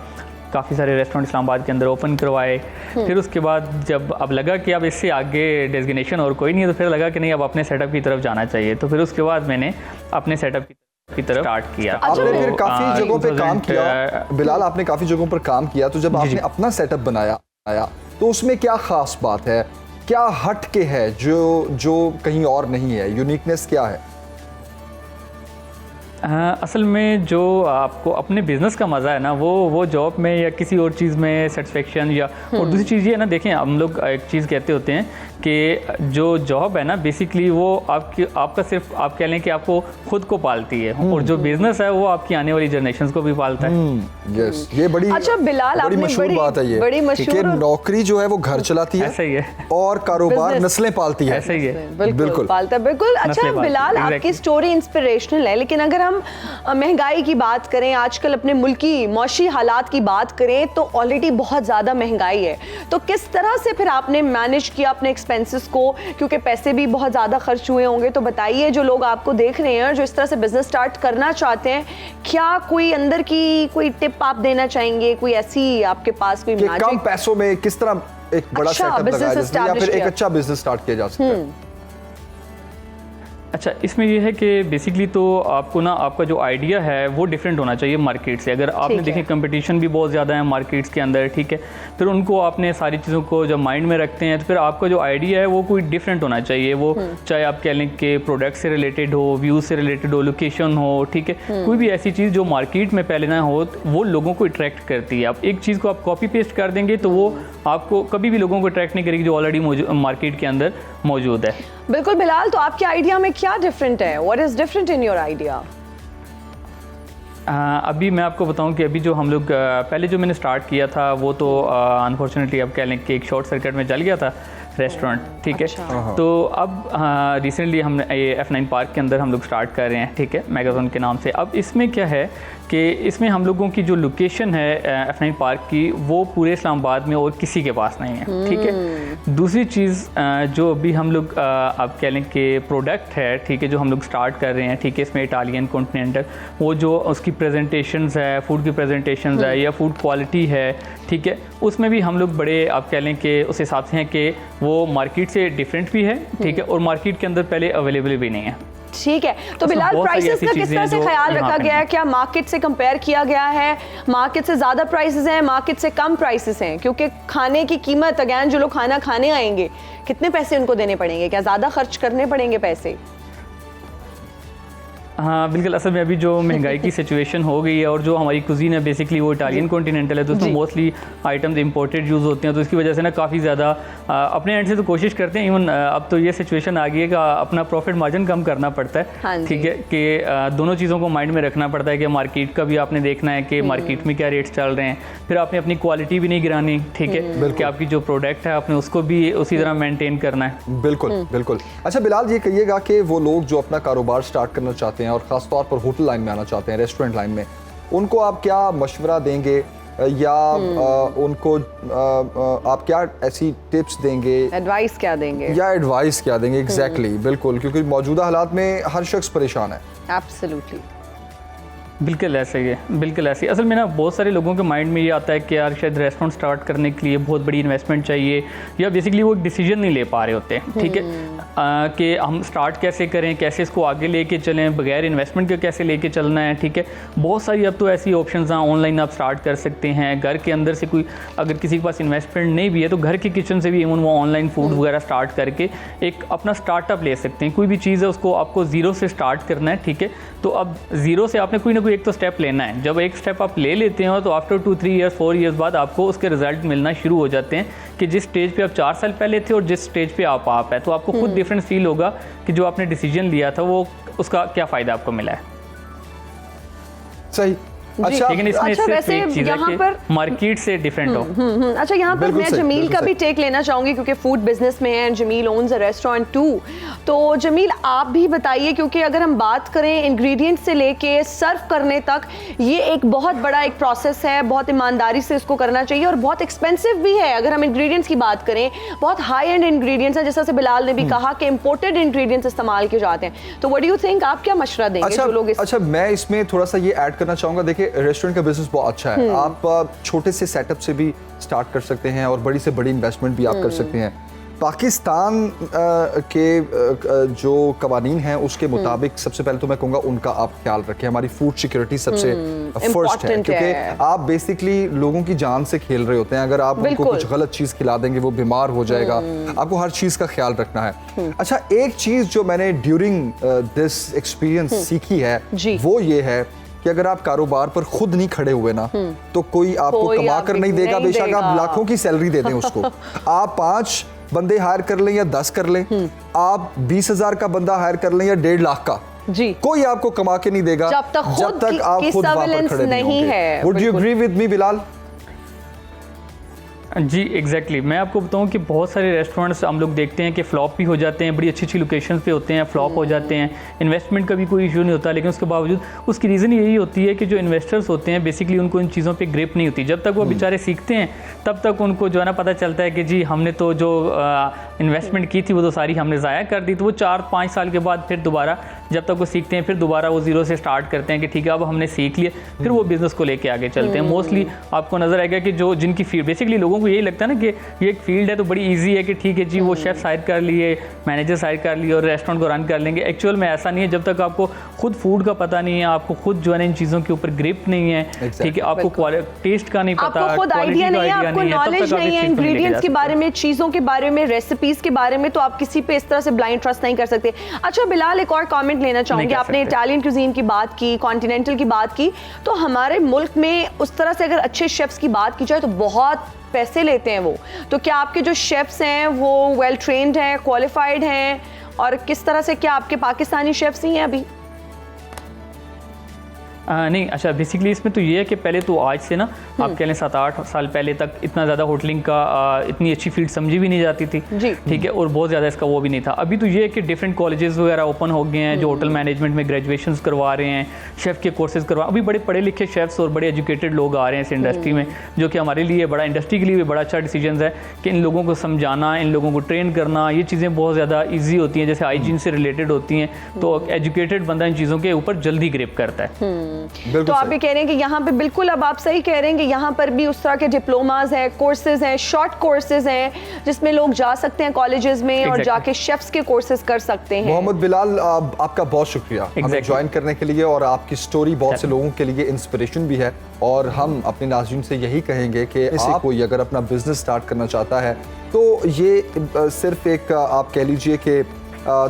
काफ़ी सारे रेस्टोरेंट इस्लामाबाद के अंदर ओपन करवाए। फिर उसके बाद जब अब लगा कि अब इससे आगे डेजिग्नेशन और कोई नहीं है, तो फिर लगा कि नहीं अब अपने सेटअप की तरफ जाना चाहिए। तो फिर उसके बाद मैंने अपने सेटअप की तरफ स्टार्ट किया। आपने फिर काफी जगहों पे काम किया बिलाल, आपने काफी जगहों पर काम किया। तो जब आपने अपना सेटअप बनाया तो उसमें क्या खास बात है, क्या हट के है जो कहीं और नहीं है, यूनिकनेस क्या है? असल में जो आपको अपने बिज़नेस का मज़ा है ना, वो जॉब में या किसी और चीज़ में सेटिस्फेक्शन या और दूसरी चीज़ ये है ना, देखें हम लोग एक चीज़ कहते होते हैं कि जो जॉब है ना बेसिकली वो आपका सिर्फ आप कह लें कि आपको खुद को पालती है, और जो बिज़नेस है वो आपकी आने वाली जनरेशन को भी पालता है। यस, ये बड़ी अच्छा बिलाल, बड़ी मशहूर बात है ये, बड़ी मशहूर नौकरी जो है वो घर चलाती है, ऐसा ही है, और कारोबार नस्लें पालती है। ऐसा ही है, बिल्कुल पालता है, बिल्कुल। अच्छा बिलाल, आपकी स्टोरी इंस्पिरेशनल है, लेकिन अगर हम महंगाई की बात करें, आजकल अपने मुल्की मौशी हालात की बात करें, तो ऑलरेडी बहुत ज़्यादा महंगाई है। तो किस तरह से फिर आपने मैनेज किया अपने एक्सपेंसेस को, क्योंकि पैसे भी बहुत ज़्यादा खर्च हुए होंगे। तो बताइए, जो लोग आपको देख रहे हैं जो इस तरह से बिजनेस स्टार्ट करना चाहते हैं, क्या कोई अंदर की कोई टिप आप देना चाहेंगे, कोई ऐसी आपके पास कोई मैजिक? कम पैसों में किस तरह एक बड़ा सेटअप लगाया जा सकता है, या फिर एक अच्छा बिजनेस स्टार्ट किया जा सकता है? अच्छा, इसमें ये है कि बेसिकली तो आपको ना आपका जो आइडिया है वो डिफरेंट होना चाहिए मार्केट से। अगर आपने देखें कंपटीशन भी बहुत ज़्यादा है मार्केट्स के अंदर, ठीक है, फिर उनको आपने सारी चीज़ों को जब माइंड में रखते हैं तो फिर आपका जो आइडिया है वो कोई डिफरेंट होना चाहिए। वो चाहे आप कह लें कि प्रोडक्ट से रिलेटेड हो, व्यूज़ से रिलेटेड हो, लोकेशन हो, ठीक है, कोई भी ऐसी चीज़ जो मार्केट में पहले ना हो वो लोगों को अट्रैक्ट करती है। आप एक चीज़ को आप कॉपी पेस्ट कर देंगे तो वो आपको कभी भी लोगों को अट्रैक्ट नहीं करेगी जो ऑलरेडी मार्केट के अंदर मौजूद है। बिल्कुल बिलाल, तो आपके आइडिया में क्या डिफरेंट है? What is different in your idea? अभी मैं आपको बताऊं कि अभी जो हम लोग पहले जो मैंने स्टार्ट किया था वो तो अनफॉर्चुनेटली अब कह लें कि एक शॉर्ट सर्किट में जल गया था रेस्टोरेंट, ठीक है। तो अब रिसेंटली हम F9 पार्क के अंदर हम लोग स्टार्ट कर रहे हैं, ठीक है, मेगाजोन के नाम से। अब इसमें क्या है कि इसमें हम लोगों की जो लोकेशन है F9 पार्क की वो पूरे इस्लामाबाद में और किसी के पास नहीं है, ठीक है। दूसरी चीज़ जो अभी हम लोग आप कह लें कि प्रोडक्ट है, ठीक है, जो हम लोग स्टार्ट कर रहे हैं, ठीक है, इसमें इटालियन कॉन्टिनेंटल वो जो उसकी प्रेजेंटेशंस है, फूड की प्रेजेंटेशंस है या फूड क्वालिटी है, ठीक है, उसमें भी हम लोग बड़े आप कह लें कि उस हिसाब से हैं कि वो मार्केट से डिफरेंट भी है, ठीक है, और मार्केट के अंदर पहले अवेलेबल भी नहीं है। ठीक है, तो बिलाल प्राइसेस का किस तरह से ख्याल रखा गया है? क्या मार्केट से कंपेयर किया गया है? मार्केट से ज़्यादा प्राइसेस हैं, मार्केट से कम प्राइसेस हैं? क्योंकि खाने की कीमत, अगैन जो लोग खाना खाने आएंगे कितने पैसे उनको देने पड़ेंगे? क्या ज़्यादा खर्च करने पड़ेंगे पैसे? हाँ बिल्कुल, असल में अभी जो महंगाई की सिचुएशन हो गई है और जो हमारी कुजीन है बेसिकली वो इटालियन कॉन्टिनेंटल है, तो उसमें मोस्टली आइटम्स इंपोर्टेड यूज़ होते हैं, तो इसकी वजह से ना काफ़ी ज़्यादा अपने एंड से तो कोशिश करते हैं। इवन अब तो ये सिचुएशन आ गई है कि अपना प्रॉफिट मार्जिन कम करना पड़ता है, ठीक है, कि दोनों चीज़ों को माइंड में रखना पड़ता है कि मार्केट का भी आपने देखना है कि मार्केट में क्या रेट्स चल रहे हैं, फिर आपने अपनी क्वालिटी भी नहीं गिरानी, ठीक है, कि आपकी जो प्रोडक्ट है आपने उसको भी उसी तरह मेनटेन करना है। बिल्कुल बिल्कुल। अच्छा बिलाल, ये कहिएगा कि वो लोग जो अपना कारोबार स्टार्ट करना चाहते हैं और ख़ास तौर पर होटल लाइन में आना चाहते हैं, रेस्टोरेंट लाइन में, उनको आप क्या मशवरा देंगे या उनको आप क्या ऐसी टिप्स देंगे, एडवाइस क्या देंगे? एग्जैक्टली, बिल्कुल, क्योंकि मौजूदा हालात में हर शख्स परेशान है। एब्सोल्युटली, बिल्कुल ऐसे ही है, बिल्कुल ऐसे ही। असल में ना बहुत सारे लोगों के माइंड में ये आता है कि यार शायद रेस्टोरेंट स्टार्ट करने के लिए बहुत बड़ी इन्वेस्टमेंट चाहिए या बेसिकली वो एक डिसीजन नहीं ले पा रहे होते हैं, ठीक है। कि हम स्टार्ट कैसे करें, कैसे इसको आगे लेके चलें, बगैर इन्वेस्टमेंट के कैसे लेके चलना है, ठीक है। बहुत सारी अब तो ऐसी ऑप्शंस हैं, ऑनलाइन आप स्टार्ट कर सकते हैं। घर के अंदर से कोई अगर किसी के पास इन्वेस्टमेंट नहीं भी है तो घर के किचन से भी इवन वो ऑनलाइन फूड वगैरह स्टार्ट करके एक अपना स्टार्टअप ले सकते हैं। कोई भी चीज़ है उसको आपको ज़ीरो से स्टार्ट करना है, ठीक है। तो अब ज़ीरो से आपने कोई ना कोई एक तो स्टेप लेना है। जब एक स्टेप आप ले लेते हैं तो आफ्टर 2-3 ईयर्स 4 ईयर्स बाद आपको उसके रिजल्ट मिलना शुरू हो जाते हैं कि जिस स्टेज पे आप 4 साल पहले थे और जिस स्टेज पे आप है, तो आपको खुद डिफरेंस फील होगा कि जो आपने डिसीजन लिया था वो उसका क्या फ़ायदा आपको मिला है। सही। अच्छा, लेकिन इसमें अच्छा, सिर्फ वैसे एक चीज़ है यहाँ कि पर मार्केट से डिफरेंट हो। अच्छा, यहाँ पर बिल्कुल मैं सही, जमील बिल्कुल का भी सही। टेक लेना चाहूंगी क्योंकि फूड बिजनेस में है, Jameel owns a restaurant too. तो जमील आप भी बताइए, क्योंकि अगर हम बात करें इंग्रेडिएंट से लेके सर्व करने तक, ये एक बहुत बड़ा एक प्रोसेस है, बहुत ईमानदारी से इसको करना चाहिए और बहुत एक्सपेंसिव भी है। अगर हम इंग्रेडिएंट्स की बात करें, बहुत हाई एंड इंग्रेडिएंट्स हैं, जैसा से बिलाल ने भी कहा कि इंपोर्टेड इंग्रेडिएंट्स इस्तेमाल किए जाते हैं। तो व्हाट डू यू थिंक, आप क्या मशवरा देंगे जो लोग अच्छा, मैं इसमें थोड़ा सा ये ऐड करना चाहूंगा। देखिए, रेस्टोरेंट का बिजनेस बहुत अच्छा है। आप छोटे से सेटअप से भी स्टार्ट कर सकते हैं और बड़ी से बड़ी इन्वेस्टमेंट भी आप कर सकते हैं। पाकिस्तान के जो कवानीन हैं उसके मुताबिक सबसे पहले तो मैं कहूँगा उनका आप ख्याल रखें। हमारी फूड सिक्योरिटी सबसे फर्स्ट है, क्योंकि आप बेसिकली लोगों की जान से खेल रहे होते हैं। अगर आप उनको कुछ गलत चीज़ खिला देंगे, वो बीमार हो जाएगा। आपको हर चीज़ का ख्याल रखना है। अच्छा, एक चीज़ जो मैंने ड्यूरिंग दिस एक्सपीरियंस सीखी है वो ये है कि अगर आप कारोबार पर खुद नहीं खड़े हुए ना तो कोई आपको कमा कर नहीं देगा। बेशक आप लाखों की सैलरी दे दें उसको, आप 5 बंदे हायर कर लें या 10 कर लें, आप 20,000 का बंदा हायर कर लें या 1.5 लाख का, जी, कोई आपको कमा के नहीं देगा जब तक आप खुद वहां पर खड़े नहीं है। Would you agree with me Bilal? जी एग्जैक्टली, मैं आपको बताऊं कि बहुत सारे रेस्टोरेंट्स हम लोग देखते हैं कि फ्लॉप भी हो जाते हैं, बड़ी अच्छी अच्छी लोकेशन पे होते हैं, फ्लॉप हो जाते हैं। इन्वेस्टमेंट का भी कोई इशू नहीं होता, लेकिन उसके बावजूद उसकी रीज़न यही होती है कि जो इन्वेस्टर्स होते हैं बेसिकली उनको इन चीज़ों पे ग्रिप नहीं होती। जब तक वो बेचारे सीखते हैं तब तक उनको जो है ना पता चलता है कि जी हमने तो जो इन्वेस्टमेंट की थी वो तो सारी हमने ज़ाया कर दी। तो वो 4-5 साल के बाद फिर दोबारा जब तक वो सीखते हैं फिर दोबारा वो ज़ीरो से स्टार्ट करते हैं कि ठीक है अब हमने सीख लिया, फिर वो बिज़नेस को लेके आगे चलते हैं। मोस्टली आपको नज़र आएगा कि जो जिनकी फील्ड बेसिकली लोगों को यही लगता है ना कि ये एक फील्ड है तो बड़ी इजी है कि ठीक है जी वो शेफ हायर कर लिए, मैनेजर हायर कर लिए और रेस्टोरेंट को रन कर लेंगे। एक्चुअल में ऐसा नहीं है। जब तक आपको खुद फूड का पता नहीं है, आपको खुद जो है ना इन चीज़ों के ऊपर ग्रिप नहीं है, ठीक है, आपको टेस्ट का नहीं पता, आपको खुद आइडिया नहीं है, आपको नॉलेज नहीं है इंग्रेडिएंट्स के बारे में, चीज़ों के बारे में, रेसिपीज के बारे में, तो आप किसी पे इस तरह से ब्लाइंड ट्रस्ट नहीं कर सकते। अच्छा बिलाल, एक और कमेंट लेना चाहूँगी। आपने इटालियन क्यूजीन की बात की, कॉन्टिनेंटल की बात की, तो हमारे मुल्क में उस तरह से अगर अच्छे शेफ्स की बात की जाए तो बहुत पैसे लेते हैं वो। तो क्या आपके जो शेफ्स हैं वो वेल ट्रेन्ड हैं, क्वालिफाइड हैं, और किस तरह से, क्या आपके पाकिस्तानी शेफ्स ही हैं अभी? नहीं, अच्छा बेसिकली इसमें तो ये है कि पहले तो आज से ना आप कह लें 7-8 साल पहले तक इतना ज़्यादा होटलिंग का इतनी अच्छी फील्ड समझी भी नहीं जाती थी, ठीक है, और बहुत ज़्यादा इसका वो भी नहीं था। अभी तो ये है कि डिफरेंट कॉलेजेस वगैरह ओपन हो गए हैं जो होटल मैनेजमेंट में ग्रेजुएशन करवा रहे हैं, शेफ़ के कोर्सेज करवा, अभी बड़े पढ़े लिखे शेफ्स और बड़े एजुकेटेड लोग आ रहे हैं इस इंडस्ट्री में, जो कि हमारे लिए बड़ा, इंडस्ट्री के लिए भी बड़ा अच्छा डिसीजन है कि इन लोगों को समझाना, इन लोगों को ट्रेन करना, ये चीज़ें बहुत ज़्यादा ईजी होती हैं, जैसे हाइजीन से रिलेटेड होती हैं। तो एजुकेटेड बंदा इन चीज़ों के ऊपर जल्दी ग्रिप करता है। तो आप ये कह रहे हैं कि यहाँ पे बिल्कुल, अब आप सही कह रहे हैं कि यहाँ पर भी उस तरह के डिप्लोमाज हैं, कोर्सेज हैं, शॉर्ट कोर्सेज हैं जिसमें लोग जा सकते हैं कॉलेजेस में और जाके शेफ्स के कोर्सेज कर सकते हैं। मोहम्मद बिलाल, आपका बहुत शुक्रिया हमें ज्वाइन करने के लिए, और आपकी स्टोरी बहुत से लोगों के लिए इंस्पिरेशन भी है। और हम अपने नाज़रीन से यही कहेंगे कि आप कोई अगर अपना बिजनेस स्टार्ट करना चाहता है तो ये सिर्फ एक आप कह लीजिए कि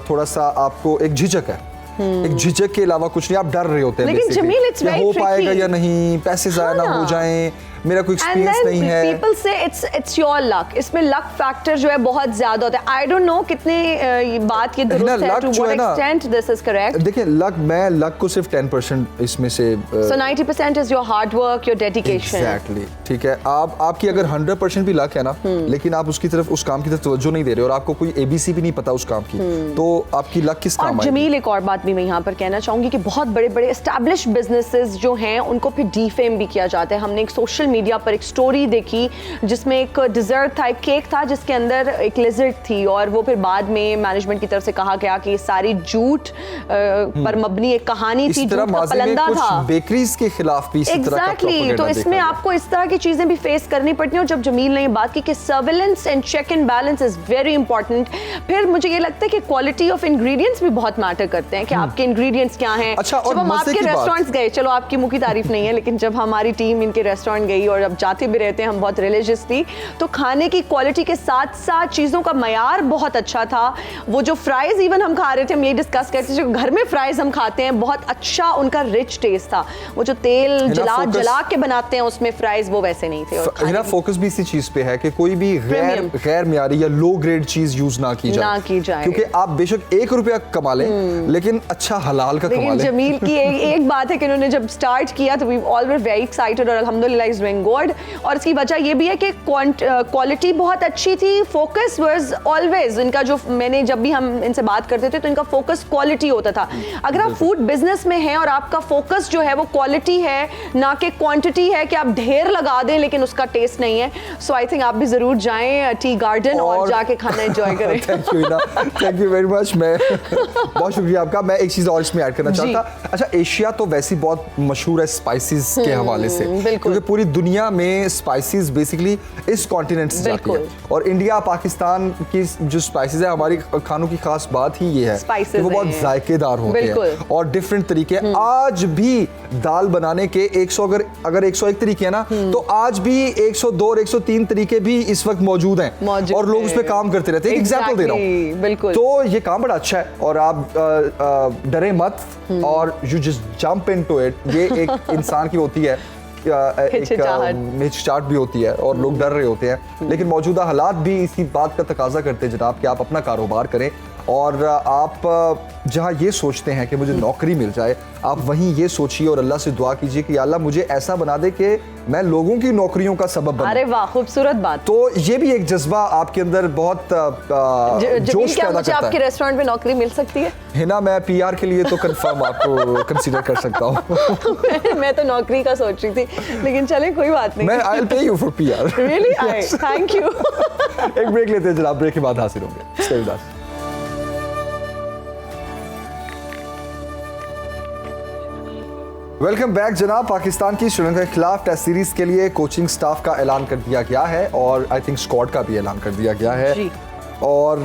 थोड़ा सा आपको एक झिझक है, एक झिझक के अलावा कुछ नहीं, आप डर रहे होते हैं लेकिन जमील, इट्स वेरी हो पाएगा या नहीं, पैसे ज़ाया ना हो जाएं, मेरा कोई एक्सपीरियंस नहीं है। पीपल से इट्स योर लक, इसमें लक फैक्टर जो है बहुत ज्यादा होता है। आई डोंट नो कितने बात ये दुरुस्त है, to what extent this is correct. देखिए लक को सिर्फ 10% इसमें से, so 90% is your hard work, your dedication. Exactly, ठीक है। आपकी अगर 100% भी लक है ना, लेकिन आप उसकी तरफ, उस काम की तरफ तवज्जो नहीं दे रहे और आपको कोई ABC भी नहीं पता उस काम की, तो आपकी लक किस काम आएगी? जमील, एक और बात भी मैं यहाँ पर कहना चाहूंगी कि बहुत बड़े बड़े एस्टैब्लिश्ड बिजनेसेस जो हैं उनको फिर डिफेम भी किया जाता है। हमने एक सोशल मीडिया पर एक स्टोरी देखी जिसमें एक डिजर्ट था, एक केक था जिसके अंदर एक लिजर्ड थी, और वो फिर बाद में मैनेजमेंट की तरफ से कहा गया कि ये सारी झूठ पर मबनी एक कहानी थी, झूठ का पलंदा था। बेकरीज के खिलाफ भी इसी तरह का एग्जैक्टली, तो इसमें आपको इस तरह की चीजें भी फेस करनी पड़ती हैं। और जब जमील ने बात की कि surveillance and check and balance is very important, फिर मुझे ये लगता है कि क्वालिटी ऑफ इंग्रेडिएंट्स भी बहुत मैटर करते हैं कि आपके इंग्रेडिएंट्स क्या हैं। अच्छा, जब हम आपके रेस्टोरेंट्स गए, चलो आपकी मुंह की तारीफ नहीं है, लेकिन जब हमारी टीम इनके रेस्टोरेंट गई और अब जाते भी रहते हैं, हम बहुत रिलीजियसली, तो खाने की क्वालिटी के साथ साथ चीज़ों का मयार बहुत अच्छा था। वो जो फ्राइज इवन हम खा रहे थे, हम ये डिस्कस करते थे, जो घर में फ्राइज हम खाते हैं, बहुत अच्छा उनका रिच टेस्ट था। वो जो तेल जला के बनाते हैं उसमें फ्राइज, वो वैसे नहीं थे। और फोकस भी इसी चीज पे है कि कोई भी गैर मियारी या लो ग्रेड चीज यूज ना की जाए, क्योंकि आप बेशक ₹1 कमा लें लेकिन अच्छा हलाल का कमा लें। जमील की एक बात है कि उन्होंने जब स्टार्ट किया तो we all were very excited और अल्हम्दुलिल्लाह इज डूइंग गुड। और इसकी वजह ये भी है कि क्वालिटी बहुत अच्छी थी, फोकस वाज ऑलवेज इनका, जो मैंने जब भी हम इनसे बात करते थे तो इनका फोकस क्वालिटी होता था। अगर आप फूड बिजनेस में हैं और आपका फोकस जो है वो क्वालिटी है ना कि क्वांटिटी है कि आप ढेर लगा दें लेकिन उसका टेस्ट नहीं है, सो आई थिंक आप भी जरूर जाएं टी गार्डन और जाके खाना एंजॉय करें। Thank you very much. मैं बहुत शुक्रिया आपका। मैं एक चीज और इसमें ऐड करना चाहता। अच्छा, एशिया तो वैसे बहुत मशहूर है स्पाइसेस के हवाले से, क्योंकि पूरी दुनिया में स्पाइसेस बेसिकली इस कॉन्टिनेंट से जाती है, और इंडिया पाकिस्तान की जो स्पाइसेस है, हमारी खानों की खास बात ही ये है कि वो बहुत जायकेदार होते हैं और डिफरेंट तरीके। आज भी दाल बनाने के 100 अगर 101 तरीके हैं ना, तो आज भी 102 और 103 तरीके भी इस वक्त मौजूद हैं और लोग उस पर काम करते रहते हैं। एक एग्जाम्पल दे रहा हूँ, तो ये काम बड़ा अच्छा है और आप डरे मत और you just jump into it. ये एक इंसान की होती है, हिचकिचाहट भी होती है और लोग डर रहे होते हैं, लेकिन मौजूदा हालात भी इसी बात का तकाजा करते हैं जनाब कि आप अपना कारोबार करें और आप जहां ये सोचते हैं कि मुझे नौकरी मिल जाए, आप वहीं ये सोचिए और अल्लाह से दुआ कीजिए कि अल्लाह मुझे ऐसा बना दे कि मैं लोगों की नौकरियों का सबब बनूं। अरे वाह, खूबसूरत बात। तो ये भी एक जज्बा आपके अंदर बहुत जोश पैदा करता है। आपके रेस्टोरेंट में नौकरी मिल सकती है? हिना, मैं PR के लिए तो कंफर्म आपको कंसीडर कर सकता हूँ। मैं तो नौकरी का सोच रही थी, लेकिन चले कोई बात नहीं। मैं I'll pay you for PR। Really? Thank you। एक ब्रेक लेते हैं जनाब, ब्रेक के बाद हाजिर होंगे। Stay with us। Welcome back जनाब। पाकिस्तान की श्रीलंका के खिलाफ टेस्ट सीरीज के लिए कोचिंग स्टाफ का ऐलान कर दिया गया है और आई थिंक स्क्वाड का भी ऐलान कर दिया गया है जी। और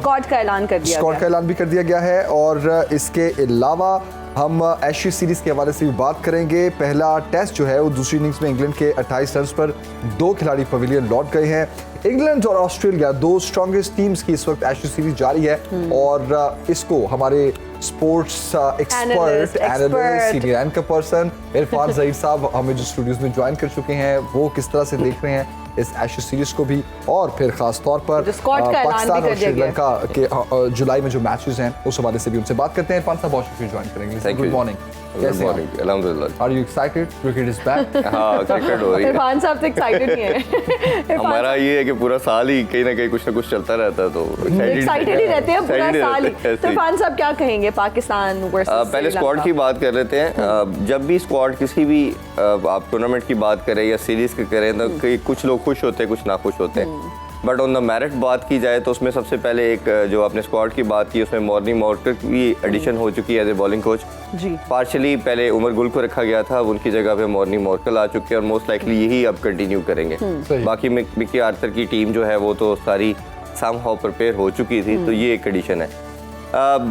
स्क्वाड का ऐलान भी कर दिया गया है। और इसके अलावा हम एशिया सीरीज के हवाले से भी बात करेंगे। पहला टेस्ट जो है वो दूसरी इनिंग्स में इंग्लैंड के 28 रन पर 2 खिलाड़ी पवेलियन लौट गए हैं। इंग्लैंड और ऑस्ट्रेलिया 2 स्ट्रॉन्गेस्ट टीम्स की इस वक्त एशिया सीरीज जारी है और इसको हमारे sports expert analyst senior anchor person Irfan Zaheer साहब हमें जो स्टूडियोज में ज्वाइन कर चुके हैं, वो किस तरह से देख रहे हैं इस एशिया सीरीज को भी, और फिर खास तौर पर पाकिस्तान और श्रीलंका के जुलाई में जो मैचेस हैं उस हवाले से भी उनसे बात करते हैं। इरफान साहब बहुत शुक्रिया ज्वाइन करेंगे। Good morning. कैसे हैं? अल्हम्दुलिल्लाह। Are you excited? Cricket is back. हाँ, क्रिकेट हो रही है। इरफान साहब तो एक्साइटेड नहीं है। हमारा ये है कि पूरा साल ही कहीं ना कहीं कुछ ना कुछ चलता रहता है, तो एक्साइटेड ही रहते हैं पूरा साल ही। तो इरफान साहब क्या कहेंगे पाकिस्तान वर्सेस पहले स्क्वाड की बात कर लेते हैं। जब भी स्क्वाड किसी भी आप टूर्नामेंट की बात करें या सीरीज की करें, तो कुछ लोग खुश होते हैं, कुछ ना खुश होते हैं। बट ऑन द मेरिट बात की जाए तो उसमें सबसे पहले एक जो आपने स्क्वाड की बात की, उसमें मॉर्नी मॉर्कर की एडिशन हो चुकी है एज ए बॉलिंग कोच जी। पार्शली पहले उमर गुल को रखा गया था, उनकी जगह पे मॉर्नी मॉर्कल आ चुके हैं और मोस्ट लाइकली यही अब कंटिन्यू करेंगे। बाकी मिकी आर्थर की टीम जो है वो तो सारी समहाउ प्रिपेयर हो चुकी थी, तो ये एक एडिशन है।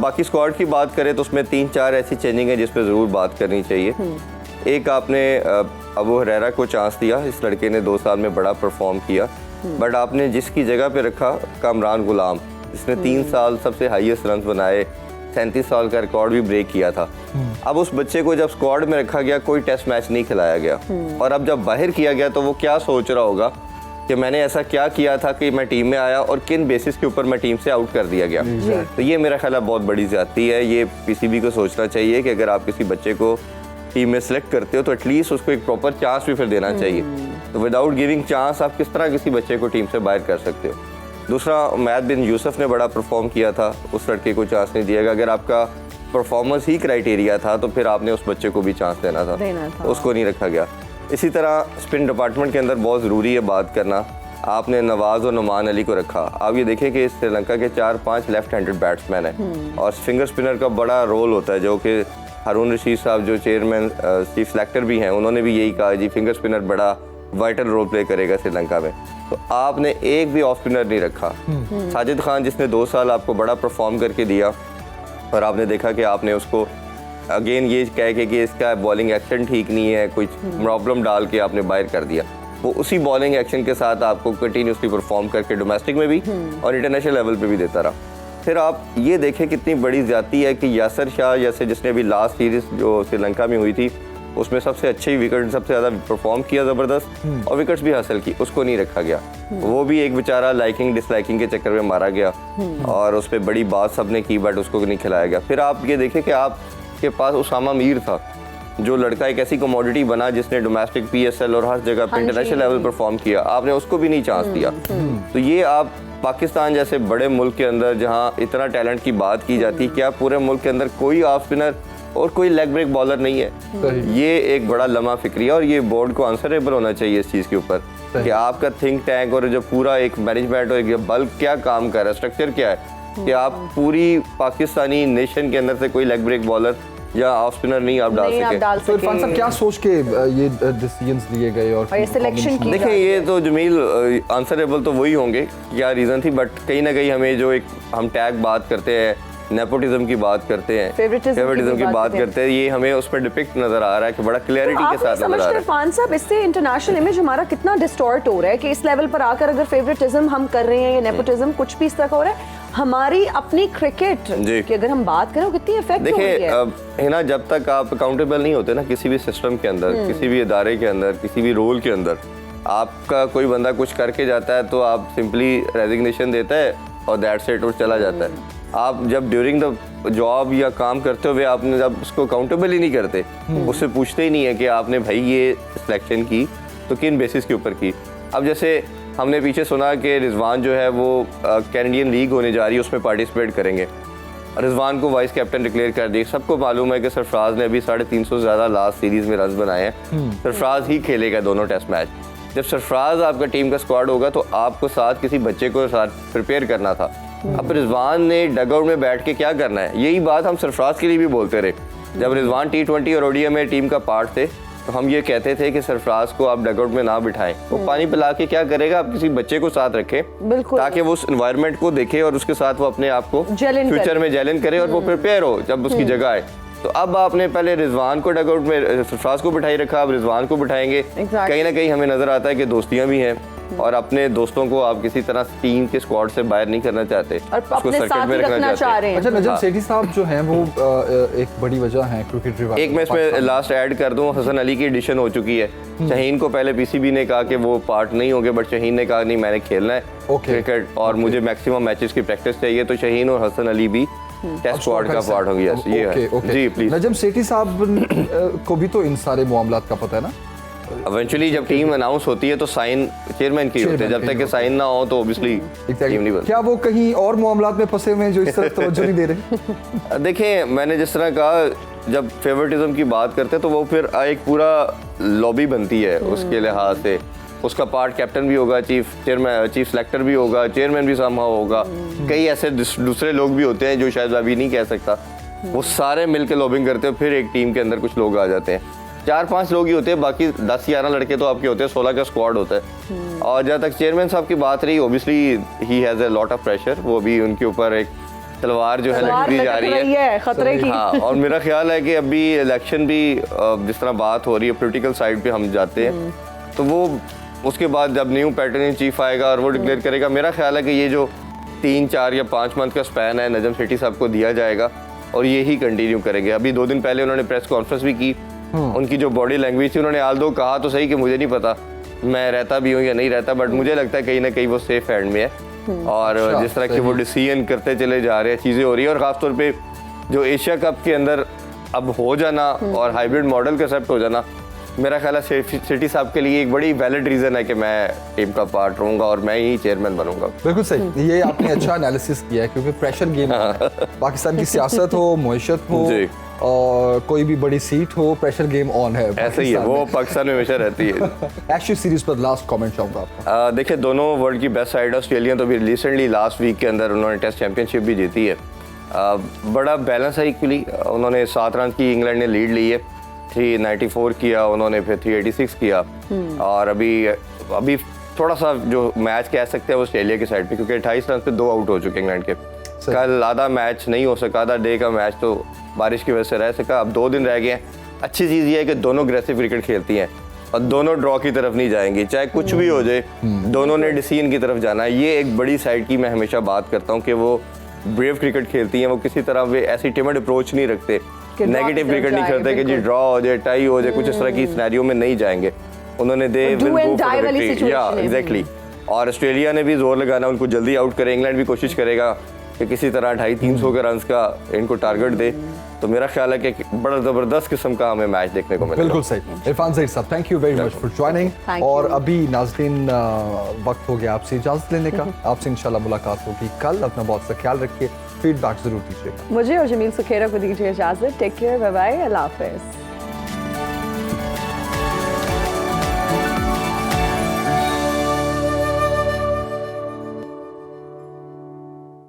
बाकी स्क्वाड की बात करें तो उसमें 3-4 ऐसी चेंजिंग है जिस पर ज़रूर बात करनी चाहिए। एक आपने अबू हरेरा को चांस दिया, इस लड़के ने 2 साल में बड़ा परफॉर्म किया, बट आपने जिसकी जगह पे रखा कामरान गुलाम, जिसने 3 साल सबसे हाईएस्ट रन बनाए, 37 साल का रिकॉर्ड भी ब्रेक किया था। अब उस बच्चे को जब स्क्वाड में रखा गया, कोई टेस्ट मैच नहीं खिलाया गया, और अब जब बाहर किया गया तो वो क्या सोच रहा होगा कि मैंने ऐसा क्या किया था कि मैं टीम में आया और किन बेसिस के ऊपर मैं टीम से आउट कर दिया गया। तो ये मेरा ख्याल है बहुत बड़ी ज्यादती है। ये पीसीबी को सोचना चाहिए कि अगर आप किसी बच्चे को टीम में सेलेक्ट करते हो तो एटलीस्ट उसको एक प्रॉपर चांस भी फिर देना चाहिए। तो विदाउट गिविंग चांस आप किस तरह किसी बच्चे को टीम से बाहर कर सकते हो। दूसरा, मैद बिन यूसुफ ने बड़ा परफॉर्म किया था, उस लड़के को चांस नहीं दिया गया। अगर आपका परफॉर्मेंस ही क्राइटेरिया था तो फिर आपने उस बच्चे को भी चांस देना था। तो उसको नहीं रखा गया। इसी तरह स्पिन डिपार्टमेंट के अंदर बहुत ज़रूरी है बात करना। आपने नवाज़ और नुमान अली को रखा। आप ये देखें कि श्रीलंका के 4-5 लेफ्ट हैंडेड बैट्समैन हैं और फिंगर स्पिनर का बड़ा रोल होता है, जो कि हारून रशीद साहब जो चेयरमैन चीफ सेलेक्टर भी हैं, उन्होंने भी यही कहा जी फिंगर स्पिनर बड़ा वाइटल रोल प्ले करेगा श्रीलंका में। तो आपने एक भी ऑफ स्पिनर नहीं रखा। साजिद खान जिसने 2 साल आपको बड़ा परफॉर्म करके दिया और आपने देखा कि आपने उसको अगेन ये कह के कि इसका बॉलिंग एक्शन ठीक नहीं है, कुछ प्रॉब्लम डाल के आपने बाहर कर दिया, वो उसी बॉलिंग एक्शन के साथ आपको कंटिन्यूसली परफॉर्म करके डोमेस्टिक में भी और इंटरनेशनल लेवल पे भी देता रहा। फिर आप ये देखें कितनी बड़ी ज़्यादती है कि यासर शाह जैसे जिसने अभी लास्ट सीरीज जो श्रीलंका में हुई थी उसमें सबसे अच्छी विकेट, सबसे ज़्यादा परफॉर्म किया ज़बरदस्त और विकेट्स भी हासिल की, उसको नहीं रखा गया। वो भी एक बेचारा लाइकिंग डिसलाइकिंग के चक्कर में मारा गया और उस पर बड़ी बात सबने की बट उसको नहीं खिलाया गया। फिर आप ये देखें कि आपके पास उसामा मीर था, जो लड़का एक ऐसी कमोडिटी बना जिसने डोमेस्टिक PSL और हर जगह पे इंटरनेशनल लेवल परफॉर्म किया, आपने उसको भी नहीं चांस दिया। तो ये आप पाकिस्तान जैसे बड़े मुल्क के अंदर जहाँ इतना टैलेंट की बात की जाती है, क्या पूरे मुल्क के अंदर कोई ऑफ स्पिनर और कोई लेग ब्रेक बॉलर नहीं है? ये एक बड़ा लम्हा फिक्री है और ये बोर्ड को आंसरेबल होना चाहिए इस चीज़ के ऊपर कि आपका थिंक टैंक और जो पूरा एक मैनेजमेंट और एक बल्क क्या काम कर रहा है, स्ट्रक्चर क्या है कि आप पूरी पाकिस्तानी नेशन के अंदर से कोई लेग ब्रेक बॉलर या ऑफ स्पिनर नहीं आप डाल सके। तो इरफान साहब क्या सोच के ये डिसीजंस लिए गए और सिलेक्शन की? देखिए ये तो जमील आंसरेबल तो वही होंगे क्या रीज़न थी, बट कहीं ना कहीं हमें जो एक हम टैग बात करते हैं, नेपोटिज्म की बात करते हैं, फेवरेटिज्म की बात करते हैं, ये हमें उस पर डिपिक्ट नजर आ रहा है कि बड़ा क्लैरिटी के साथ नजर आ रहा है। इरफान साहब इससे इंटरनेशनल इमेज हमारा कितना डिस्टॉर्ट हो रहा है कि इस लेवल पर आकर अगर फेवरेटिज्म हम कर रहे हैं या नेपोटिज्म कुछ भी इस तरह का हो रहा है, हमारी अपनी क्रिकेट की अगर हम बात करें कितनी इफेक्ट हो रही है। देखिए है ना, जब तक आप अकाउंटेबल नहीं होते ना किसी भी सिस्टम के अंदर, किसी भी इदारे के अंदर, किसी भी रोल के अंदर, आपका कोई बंदा कुछ करके जाता है तो आप सिंपली रेजिग्नेशन देता है और दैट्स इट और चला जाता है। आप जब ड्यूरिंग द जॉब या काम करते हुए आपने जब उसको अकाउंटेबल ही नहीं करते, उससे पूछते ही नहीं है कि आपने भाई ये सिलेक्शन की तो किन बेसिस के ऊपर की। अब जैसे हमने पीछे सुना कि रिजवान जो है वो कैनेडियन लीग होने जा रही है, उसमें पार्टिसिपेट करेंगे। रिजवान को वाइस कैप्टन डिक्लेयर कर दिया। सबको मालूम है कि सरफराज ने अभी 350 से ज़्यादा लास्ट सीरीज में रन बनाए हैं। सरफराज ही खेलेगा दोनों टेस्ट मैच। जब सरफराज आपका टीम का स्क्वाड होगा तो आपको साथ किसी बच्चे को साथ प्रिपेयर करना था। अब रिजवान ने डगआउट में बैठ के क्या करना है, यही बात हम सरफराज के लिए भी बोलते रहे। जब रिजवान T20 और ODI में टीम का पार्ट थे तो हम ये कहते थे कि सरफराज को आप डगआउट में ना बिठाएं, वो पानी पिला के क्या करेगा, आप किसी बच्चे को साथ रखें ताकि वो उस एनवायरनमेंट को देखे और उसके साथ वो अपने आप को फ्यूचर में जेलन करे और वो प्रिपेयर हो जब उसकी जगह आए। तो अब आपने पहले रिजवान को डगआउट में सरफराज को बिठाई रखा, अब रिजवान को बिठाएंगे। कहीं ना कहीं हमें नजर आता है कि दोस्तियां भी हैं और अपने दोस्तों को आप किसी तरह टीम के स्क्वाड से बाहर नहीं करना चाहते, उसको सर्किट में रखना चाहते हैं। अच्छा नजम सेठी साहब जो हैं वो एक बड़ी वजह है क्रिकेट रिवाइवल। एक मैं इसमें लास्ट ऐड कर दूं, हसन अली की एडिशन हो चुकी है। शाहीन को पहले PCB ने कहा कि वो पार्ट नहीं होंगे, बट शाहीन ने कहा नहीं मैंने खेलना है क्रिकेट और मुझे मैक्सिमम मैचेस की प्रैक्टिस चाहिए, तो शाहीन और हसन अली भी टेस्ट स्क्वाड का पार्ट होंगे। यस ये है जी प्लीज। नजम सेठी साहब को भी तो इन सारे मामलात का पता है ना। इवेंचुअली जब टीम अनाउंस होती है तो साइन चेयरमैन की होते हैं, जब तक कि साइन ना हो तो ऑब्वियसली टीम नहीं बनती। क्या वो कहीं और मामलात में फंसे हुए हैं जो इस तरफ तवज्जो नहीं दे रहे? देखिए मैंने जिस तरह कहा, जब फेवरेटिज्म की बात करते हैं तो वो फिर एक पूरा लॉबी बनती है उसके लिहाज से। उसका पार्ट कैप्टन भी होगा, चीफ सेलेक्टर भी होगा, चेयरमैन भी समहाउ होगा, कई ऐसे दूसरे लोग भी होते हैं जो शायद अभी नहीं कह सकता। वो सारे मिलकर लॉबिंग करते हैं, फिर एक टीम के अंदर कुछ लोग आ जाते हैं। 4-5 लोग ही होते हैं, बाकी 10-11 लड़के तो आपके होते हैं, 16 का स्क्वाड होता है। और जहाँ तक चेयरमैन साहब की बात रही, obviously he has a lot of pressure. वो भी उनके ऊपर एक तलवार जो है लटकी जा रही है खतरे की। हाँ, और मेरा ख्याल है कि अभी इलेक्शन भी जिस तरह बात हो रही है, पॉलिटिकल साइड पे हम जाते हैं तो वो उसके बाद जब न्यू पैटर्न चीफ आएगा और वो डिक्लेयर करेगा, मेरा ख्याल है कि ये जो 3, 4 या 5 मंथ का स्पैन है नजम सेठी साहब को दिया जाएगा और ये ही कंटिन्यू करेंगे। अभी 2 दिन पहले उन्होंने प्रेस कॉन्फ्रेंस भी की। उनकी जो बॉडी लैंग्वेज थी, उन्होंने आल्दो कहा तो सही कि मुझे नहीं पता मैं रहता भी हूँ या नहीं रहता, बट मुझे लगता है कहीं ना कहीं वो सेफ हैंड में है। और जिस तरह के वो डिसीजन करते चले जा रहे हैं, चीज़ें हो रही है। और ख़ासतौर पे जो एशिया कप के अंदर अब हो जाना और हाइब्रिड मॉडल का एक्सेप्ट हो जाना, मेरा ख्याल है सिटी साहब के लिए एक बड़ी वैलिड रीज़न है कि मैं टीम का पार्ट रहूँगा और मैं ही चेयरमैन बनूंगा। बिल्कुल सही, ये आपने अच्छा एनालिसिस किया है क्योंकि प्रेशर गेम है। पाकिस्तान की सियासत हो, मईशत हो और कोई भी बड़ी सीट हो, प्रेशर गेम ऑन है। ऐसे ही है, वो पाकिस्तान में हमेशा रहती है। एशेज सीरीज पर लास्ट कमेंट चाहूँगा आपका। देखिए, दोनों वर्ल्ड की बेस्ट साइड ऑस्ट्रेलिया तो भी रिसेंटली लास्ट वीक के अंदर उन्होंने टेस्ट चैंपियनशिप भी जीती है। बड़ा बैलेंस है इक्वली। उन्होंने 7 रन की इंग्लैंड ने लीड ली है, 394 किया उन्होंने, फिर 386 किया। और अभी थोड़ा सा जो मैच कह सकते हैं वो ऑस्ट्रेलिया की साइड पे, क्योंकि 28 रन पे 2 आउट हो चुके इंग्लैंड के। कल आधा मैच नहीं हो सका, आधा डे का मैच तो बारिश की वजह से रह सका। अब 2 दिन रह गए हैं। अच्छी चीज़ ये है कि दोनों अग्रेसिव क्रिकेट खेलती हैं और दोनों ड्रॉ की तरफ नहीं जाएंगी, चाहे कुछ भी हो जाए, दोनों ने डिसीजन की तरफ जाना है। ये एक बड़ी साइड की मैं हमेशा बात करता हूँ कि वो ब्रेव क्रिकेट खेलती हैं। वो किसी तरह वे ऐसी टिमड अप्रोच नहीं रखते, नेगेटिव क्रिकेट नहीं खेलते कि जी ड्रॉ हो जाए, टाई हो जाए, कुछ इस तरह की सिनेरियो में नहीं जाएंगे। उन्होंने they will go for victory, या एग्जैक्टली। और ऑस्ट्रेलिया ने भी जोर लगाना, उनको जल्दी आउट करे। इंग्लैंड भी कोशिश करेगा कि किसी तरह 250-300 के रन का इनको टारगेट दे। तो मेरा ख्याल है कि बड़ा ज़बरदस्त किस्म का हमें मैच देखने को मिलेगा। बिल्कुल सही। इरफान ज़हीर साहब, thank you very much for joining. और अभी नाज़रीन, वक्त हो गया आपसे इजाज़त लेने का। आपसे इंशाल्लाह मुलाकात होगी कल। अपना बहुत सा ख्याल रखिए, फीडबैक ज़रूर दीजिएगा। मुझे और जमील सुखेरा को दीजिए इजाज़त। टेक केयर, बाय बाय, अल्लाह हाफ़िज़।